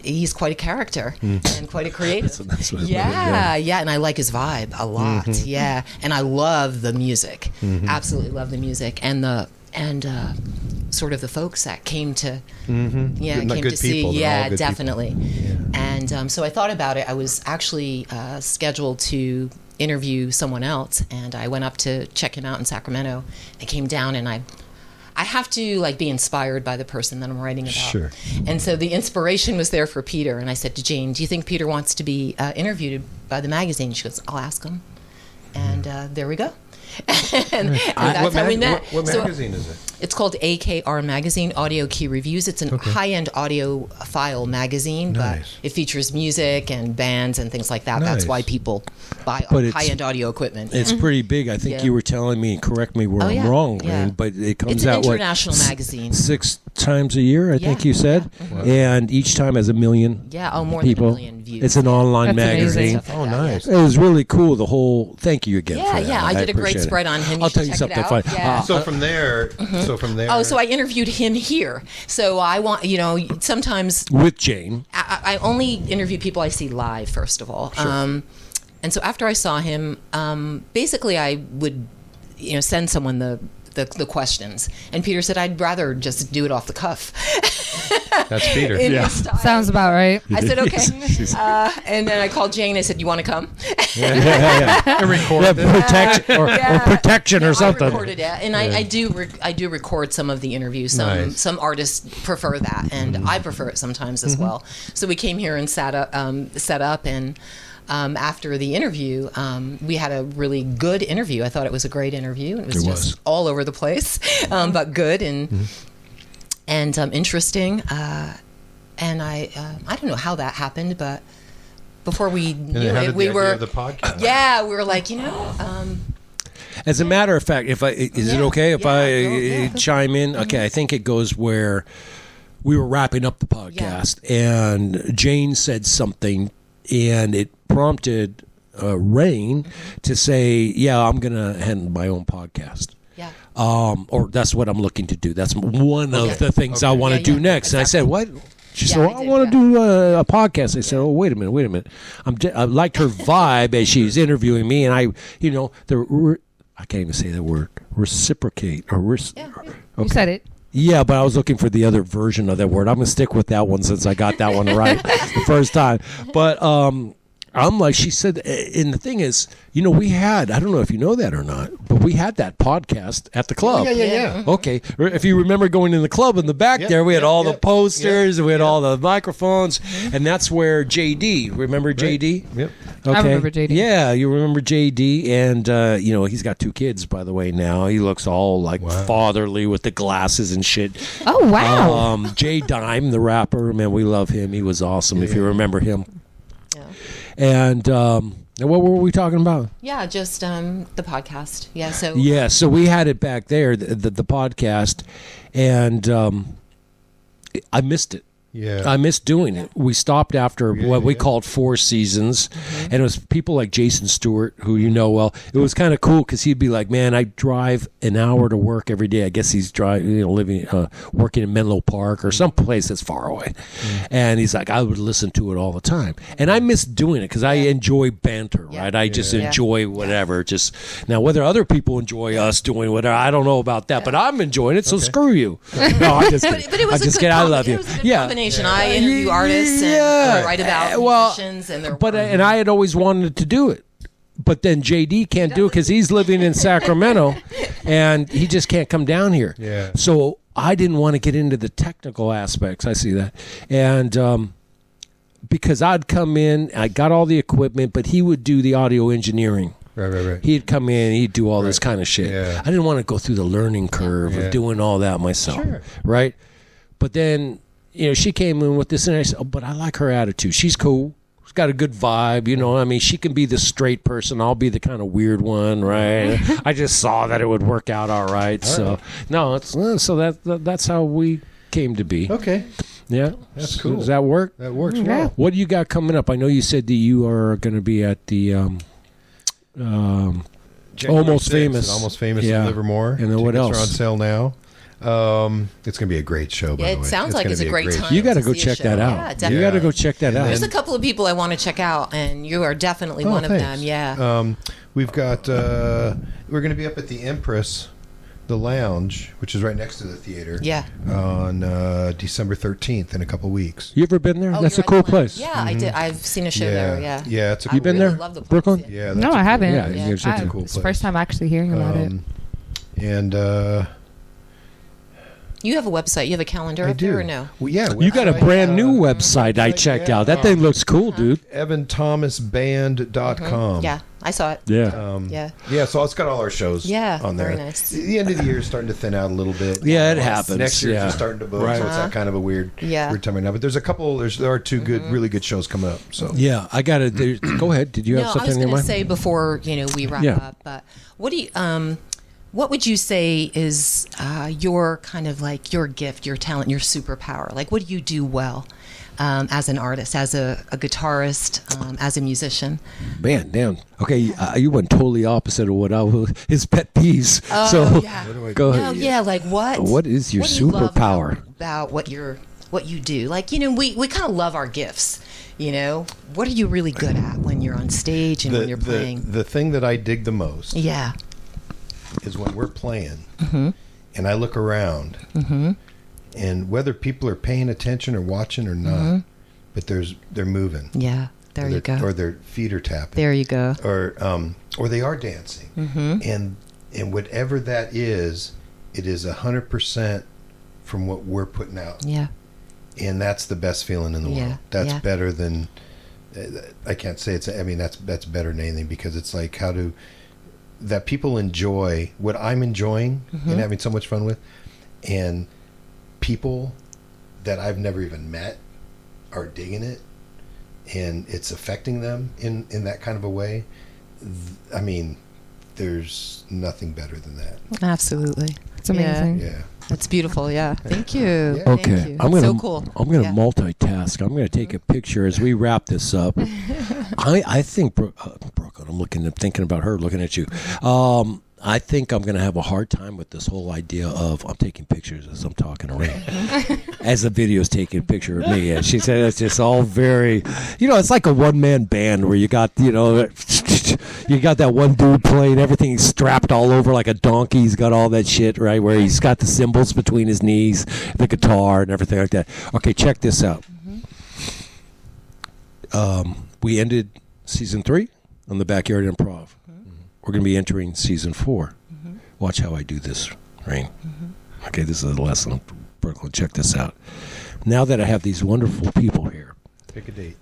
He's quite a character and quite a creative. That's what Yeah, and I like his vibe a lot. Yeah, and I love the music. Absolutely love the music and sort of the folks that came to came good to see. people. They're all good Definitely. And so I thought about it. I was actually scheduled to interview someone else, and I went up to check him out in Sacramento. I came down, and I have to be inspired by the person that I'm writing about. Sure. And so the inspiration was there for Peter, and I said to Jane, "Do you think Peter wants to be interviewed by the magazine?" She goes, "I'll ask him." And there we go. and that's how we met. What magazine is it? It's called AKR Magazine, Audio Key Reviews. It's a high-end audiophile magazine, but it features music and bands and things like that. Nice. That's why people buy high-end audio equipment. It's pretty big. I think you were telling me, correct me where I'm wrong, Lane, but it comes out, it's an international magazine. 6 times a year, I think you said? Yeah. Wow. And each time has 1 million more people. than 1 million views. It's an online magazine. Like nice. It was really cool, the whole, thank you again for that. I did a great appreciate spread it. on him. I'll tell you something funny. Yeah. So from there, Oh, so I interviewed him here. So I want, sometimes with Jane. I only interview people I see live, first of all. Sure. And so after I saw him, basically I would, send someone the questions. And Peter said, I'd rather just do it off the cuff. That's Peter. Sounds about right. I said, okay. And then I called Jane. I said, you want to come? And record Or protection or something. I recorded it. And I do record some of the interviews. Some artists prefer that. And I prefer it sometimes as well. So we came here and set up. And after the interview, we had a really good interview. I thought it was a great interview. It was just all over the place, but good and interesting. And I don't know how that happened, but before we knew it, we were the podcast. Yeah, we were like, As a matter of fact, is it okay if I chime in? Okay, I think it goes where we were wrapping up the podcast, and Jane said something, and it prompted Rain to say, "Yeah, I'm going to handle my own podcast." Yeah. Or that's what I'm looking to do. That's one of the things I want to do next. Exactly. And I said, "What?" She said, I want to do a podcast. I said, "Oh, wait a minute. I liked her vibe as she's interviewing me, and I can't even say that word. Reciprocate or You said it. Yeah, but I was looking for the other version of that word. I'm gonna stick with that one since I got that one right the first time. But I'm like, she said, and the thing is, we had, I don't know if you know that or not, but we had that podcast at the club. Yeah. Okay. If you remember going in the club in the back there, we had all the posters, and we had all the microphones, and that's where JD, remember JD? Yep. Okay. I remember JD. Yeah, you remember JD, and, he's got 2 kids, by the way, now. He looks all fatherly with the glasses and shit. Oh, wow. Jay Dime, the rapper, man, we love him. He was awesome, if you remember him. And what were we talking about? Yeah, just the podcast. Yeah, so so we had it back there, the podcast, and I missed it. Yeah, I missed doing it. We stopped after what we called 4 seasons, and it was people like Jason Stewart, who well. It was kind of cool because he'd be like, "Man, I drive an hour to work every day." I guess he's working in Menlo Park or some place that's far away, and he's like, "I would listen to it all the time," and I miss doing it because I enjoy banter, right? I just enjoy whatever. Just now, whether other people enjoy us doing whatever, I don't know about that, but I'm enjoying it. So screw you. No, I'm just kidding. But it was I'm just kidding. I love you. Combination. I interview artists and write about musicians and their and I had always wanted to do it, but then JD can't do it because he's living in Sacramento, and he just can't come down here. Yeah. So I didn't want to get into the technical aspects. I see that, and because I'd come in, I got all the equipment, but he would do the audio engineering. Right. He'd come in, he'd do all this kind of shit. Yeah. I didn't want to go through the learning curve of doing all that myself. Sure. Right? But then, she came in with this, and I said, "Oh, but I like her attitude. She's cool. She's got a good vibe. She can be the straight person. I'll be the kind of weird one, right?" I just saw that it would work out all right. That's how we came to be. Okay. Yeah. That's cool. Does that work? That works well. What do you got coming up? I know you said that you are going to be at the Almost Famous. Almost Famous in Livermore. And then what Tickets else? are on sale now. It's going to be a great show, by the way. It sounds like it's a great time. You got to to go see a check show. that out. Yeah, definitely. You got to go check that out. There's a couple of people I want to check out, and you are definitely one of them. Yeah. We've got. We're going to be up at the Empress, the Lounge, which is right next to the theater. Yeah. On December 13th in a couple weeks. You ever been there? Oh, That's a you're cool at the place. Lounge. Yeah, I did. I've seen a show there. Yeah. Yeah, it's a. You been really there? love the place, Brooklyn? Yeah. No, I haven't. Yeah, It's a cool It's place. the first time actually hearing about it. And You have a website. You have a calendar up there or no? Well, yeah. You got a brand new website I checked out. That thing looks cool, dude. EvanThomasBand.com. Yeah, I saw it. Yeah. Yeah, so it's got all our shows on there. Very nice. The end of the year is starting to thin out a little bit. Yeah, it happens. Next year is starting to book, so it's that kind of a weird time right now. But there's a couple, there are two really good shows coming up. So yeah, I got to go ahead. Did you have something in I was mind? going to say before we wrap up, but what would you say is your kind of like your gift, your talent, your superpower? Like, what do you do well as an artist, as a guitarist, as a musician? Man, damn. Okay, you went totally opposite of what I was. His pet peeves. Oh, so yeah. Go No, ahead. yeah, like what? What is your superpower? About what you do? Like, we kind of love our gifts. What are you really good at when you're on stage and when you're playing? The thing that I dig the most. Yeah. Is when we're playing and I look around and whether people are paying attention or watching or not, but they're moving. Yeah, there you go. Or their feet are tapping. There you go. Or they are dancing. And whatever that is, it is 100% from what we're putting out. Yeah. And that's the best feeling in the world. That's better than, I can't say that's better than anything, because it's like that people enjoy what I'm enjoying and having so much fun with, and people that I've never even met are digging it, and it's affecting them in that kind of a way. I mean, there's nothing better than that. Absolutely. It's amazing. Yeah. That's beautiful. Yeah. Thank you. Yeah. Okay. Thank you. I'm gonna, so cool. I'm going to multitask. I'm going to take a picture as we wrap this up. I think, Brooklyn, thinking about her, looking at you. I think I'm going to have a hard time with this whole idea of I'm taking pictures as I'm talking to Ray. As the video's taking a picture of me. And she said it's just all very, it's like a one-man band where you got, you got that one dude playing everything strapped all over like a donkey. He's got all that shit, right, where he's got the cymbals between his knees, the guitar, and everything like that. Okay, check this out. We ended season 3 on the Backyard Improv. We're going to be entering season 4. Watch how I do this, Rain. Okay, this is a lesson. Brooklyn, check this out. Now that I have these wonderful people here, Pick a date.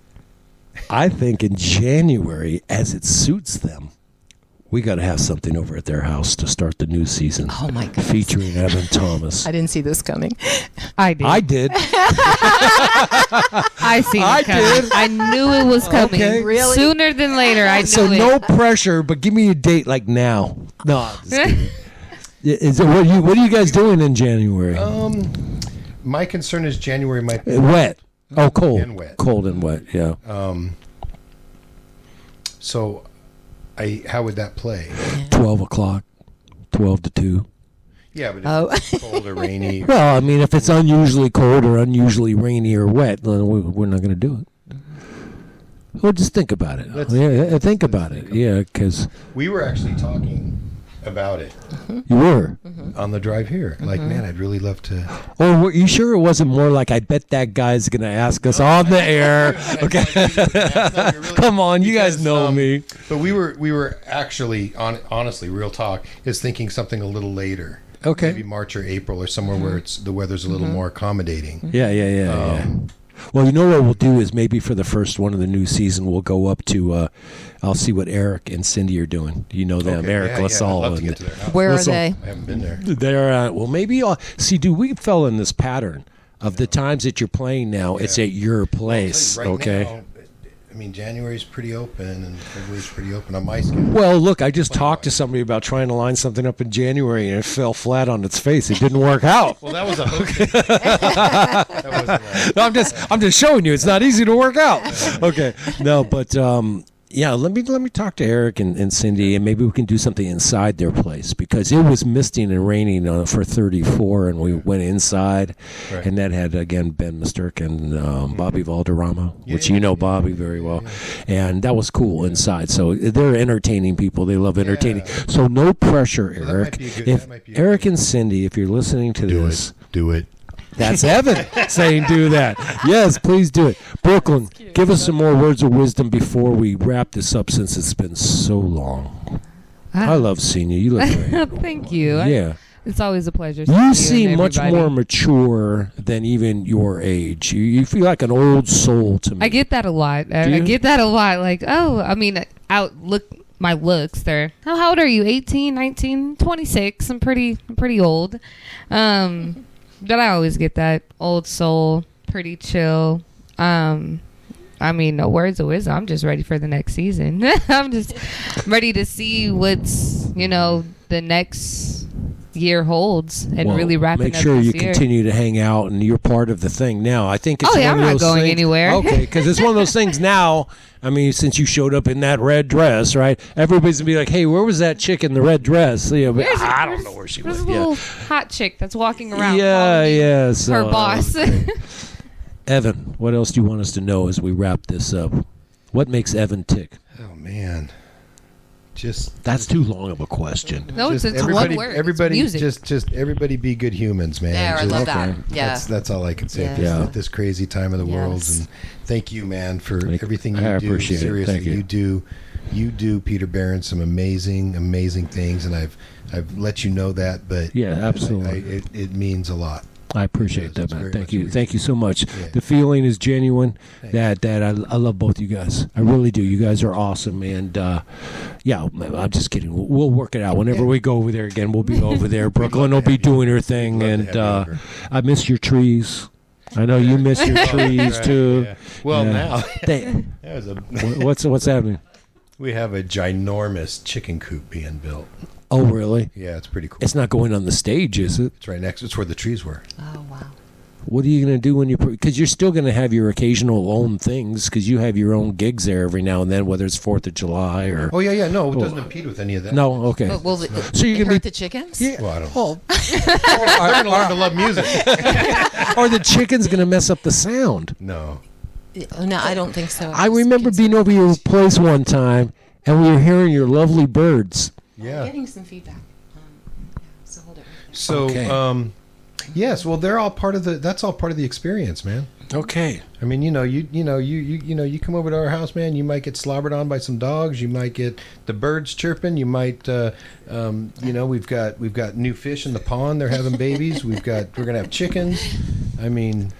I think in January, as it suits them, we got to have something over at their house to start the new season. Oh my goodness. Featuring Evan Thomas. I didn't see this coming. I did. I did. I seen it coming. did. I knew it was coming. Okay. Really? Sooner than later, I knew So it. no pressure, but give me a date like now. No, I'm just kidding. What are you guys doing in January? My concern is January might be Wet. Oh, cold. And wet. Cold and wet, yeah. So how would that play? 12 o'clock, 12 to 2. Yeah, but if it's cold or rainy. Well, I mean, if it's unusually cold or unusually rainy or wet, then we're not going to do it. Well, just think about it. Think about it. Yeah, because We were actually talking about it you were. on the drive here. Like, man, I'd really love to. Or were you sure it wasn't more like, I bet that guy's going to ask us on the air? Okay. Come on, you guys know me. But we were actually, honestly, real talk, is thinking something a little later. Okay. Maybe March or April or somewhere where the weather's a little more accommodating. Yeah. Well, you know what we'll do is maybe for the first one of the new season, we'll go up to, I'll see what Eric and Cindy are doing. You know them, Okay, Eric LaSalle. I'd love to get to their house. Where are Listen, they? I haven't been there. They're, well, maybe, see, dude, we fell in this pattern of the times that you're playing now, it's at your place, Right okay? now, I mean, January's pretty open and February's pretty open on my schedule. Well, look, I just talked to somebody about trying to line something up in January, and it fell flat on its face. It didn't work out. Well, that was a hook. That wasn't No, I'm just showing you it's not easy to work out. Okay, no, but yeah, let me talk to Eric and Cindy, and maybe we can do something inside their place, because it was misting and raining for 34, and we went inside, and that had again Ben Misterk and Bobby Valderrama, which you know Bobby very well, and that was cool inside. So they're entertaining people; they love entertaining. So no pressure, So that Eric. might be a good- If that might be a Eric good- and Cindy, if you're listening to this. Do it. That's Evan saying do that. Yes, please do it. Brooklyn, give us some more words of wisdom before we wrap this up, since it's been so long. I love seeing you. You look great. Thank you. Yeah. It's always a pleasure. You seem much more mature than even your age. You feel like an old soul to me. I get that a lot. I get that a lot. Like, my looks. They're, how old are you? 18, 19, 26. I'm pretty old. But I always get that old soul, pretty chill. No words of wisdom. I'm just ready for the next season. I'm just ready to see what's, the next year holds and really wrapping up make sure this you year. continue to hang out and you're part of the thing now. I think it's I'm not going anywhere. Okay, because it's one of those things now. I mean, since you showed up in that red dress, right? Everybody's gonna be like, "Hey, where was that chick in the red dress?" I don't know where she was. There's a little hot chick that's walking around. Yeah. So, her boss. Evan, what else do you want us to know as we wrap this up? What makes Evan tick? Oh man, that's too long of a question. No, it's everybody, one word. everybody, it's music. just everybody be good humans, man. Yeah, I love that. Okay. Yeah. That's all I can say. Yes. At this crazy time of the world, Yes. and thank you, man, for everything I you do. appreciate it. Seriously, Thank you. you do, Peter Barron, some amazing things, and I've let you know that. But Yeah, absolutely. it means a lot. I appreciate Yes, that, man. it's Thank very you. much Thank you so much. Yeah. The feeling is genuine. Thanks. That I love both you guys. I really do. You guys are awesome. And, I'm just kidding. We'll work it out. Whenever we go over there again, we'll be over there. Brooklyn will be doing her thing. Love to And have you over. I miss your trees. I know you miss your trees, Right, too. yeah. Well, Yeah. now They- there's what's happening? we have a ginormous chicken coop being built. Oh, really? Yeah, it's pretty cool. It's not going on the stage, is it? It's right next. It's where the trees were. Oh, wow. What are you going to do when you... Because you're still going to have your occasional own things, because you have your own gigs there every now and then, whether it's 4th of July or... Oh yeah. No, it doesn't impede with any of that. No? Okay. But will So you it can hurt be... the chickens? Yeah. Well, I don't. Oh, They're going to learn to love music. or the chicken's going to mess up the sound. No. No, I don't think so. I remember being over your place one time, and we were hearing your lovely birds. I'm Yeah. getting some feedback. So hold it. So, Okay. yes. Well, they're all part of the. That's all part of the experience, man. Okay. I mean, you come over to our house, man. You might get slobbered on by some dogs. You might get the birds chirping. You might, we've got new fish in the pond. They're having babies. We're gonna have chickens. I mean,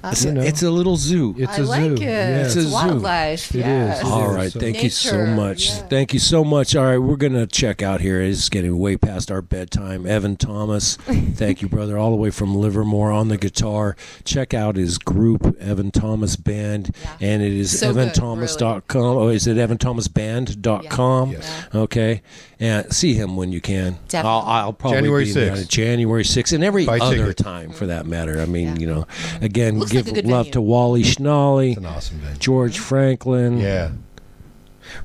It's a little zoo. it's I a like zoo. it. Yeah. It's a zoo. wildlife. It Yes. is. All right. So- Thank you so Nature, much. yeah. Thank you so much. All right. We're going to check out here. It's getting way past our bedtime. Evan Thomas. Thank you, brother. All the way from Livermore on the guitar. Check out his group, Evan Thomas Band. Yeah. And it is So good, evanthomas.com. Oh, is it evanthomasband.com? Yes. Okay. And see him when you can. Definitely. I'll probably January be 6th. there January 6th and every Buy other ticket. time for that matter. I mean, Yeah. again, Looks give like a good love venue. to Wally Schnally, It's an awesome venue. George Franklin. Yeah.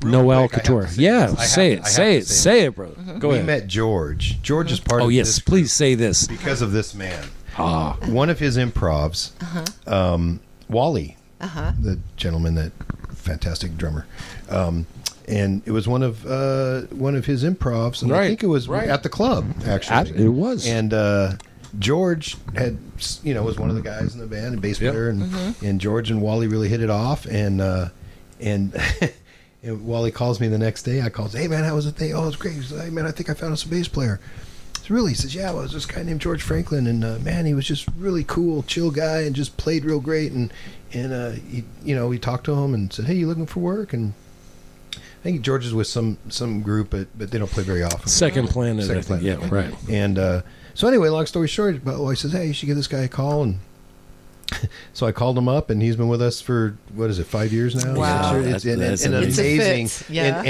Real Noel quick, I have Couture. to say Yeah, this. I have say to- it. I have Say to it. Say it, brother. Go We ahead. met George. George is part Oh, of yes. this Please say this. group because of this man. Ah. One of his improvs, Wally, the gentleman, that fantastic drummer, and it was one of his improvs, and I Right, think it was right. at the club actually. It was. And George was one of the guys in the band and bass player, and George and Wally really hit it off, and and Wally calls me the next day. I calls, hey man, how was the thing? Oh, it's great. He says, hey man, I think I found us a bass player. Really? He says, yeah, well, it was this guy named George Franklin, and man, he was just really cool, chill guy, and just played real great. And we talked to him and said, hey, you looking for work? And I think George is with some group, but they don't play very often. Second Planet, Second I think. Planet. Yeah, right. And so anyway, long story short, he says, hey, you should give this guy a call. And so I called him up, and he's been with us for, 5 years now? Wow. Sure. That's It's amazing. It's a amazing. fit, yeah.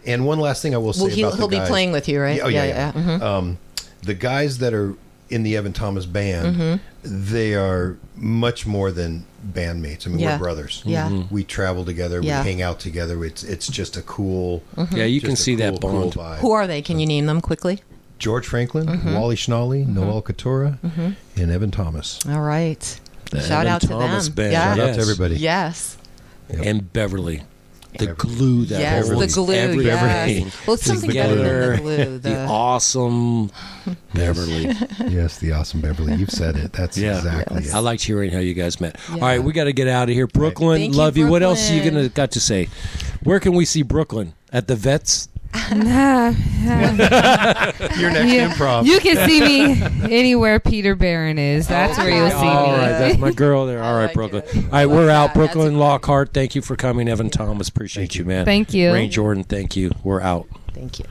And one last thing I will say Well, about he'll the be guys. playing with you, right? Oh, yeah. Mhm. The guys that are in the Evan Thomas band, they are much more than bandmates. I mean, Yeah. we're brothers. Yeah. We travel together. Yeah. We hang out together. It's just a cool. Yeah, you can just a see that cool bond. vibe. Who are they? Can you name them quickly? George Franklin, Wally Schnally, Noel Couture, and Evan Thomas. All right. The Shout Evan out to Thomas them. Band. Yeah. Shout out Yes. to everybody. Yes. And Beverly. The Beverly. glue that Yes, the holds glue. everything Yes. Well, it's something better than the glue. The awesome Beverly. Yes, the awesome Beverly. You've said it. That's Yeah. exactly Yes. it. I liked hearing how you guys met. Yeah. All right, we got to get out of here. Brooklyn, Thank you, love you. What else you Brooklyn. got to say? Where can we see Brooklyn? At the Vets? Nah. Your next improv. You can see me anywhere Peter Barron is. That's where you'll see me. All right, that's my girl there. All right, like Brooklyn. it. All right, we're out. that. That's Brooklyn a- Lockhart, thank you for coming. Evan Thomas, appreciate you, man. Thank you. Rain Jordan, thank you. We're out. Thank you.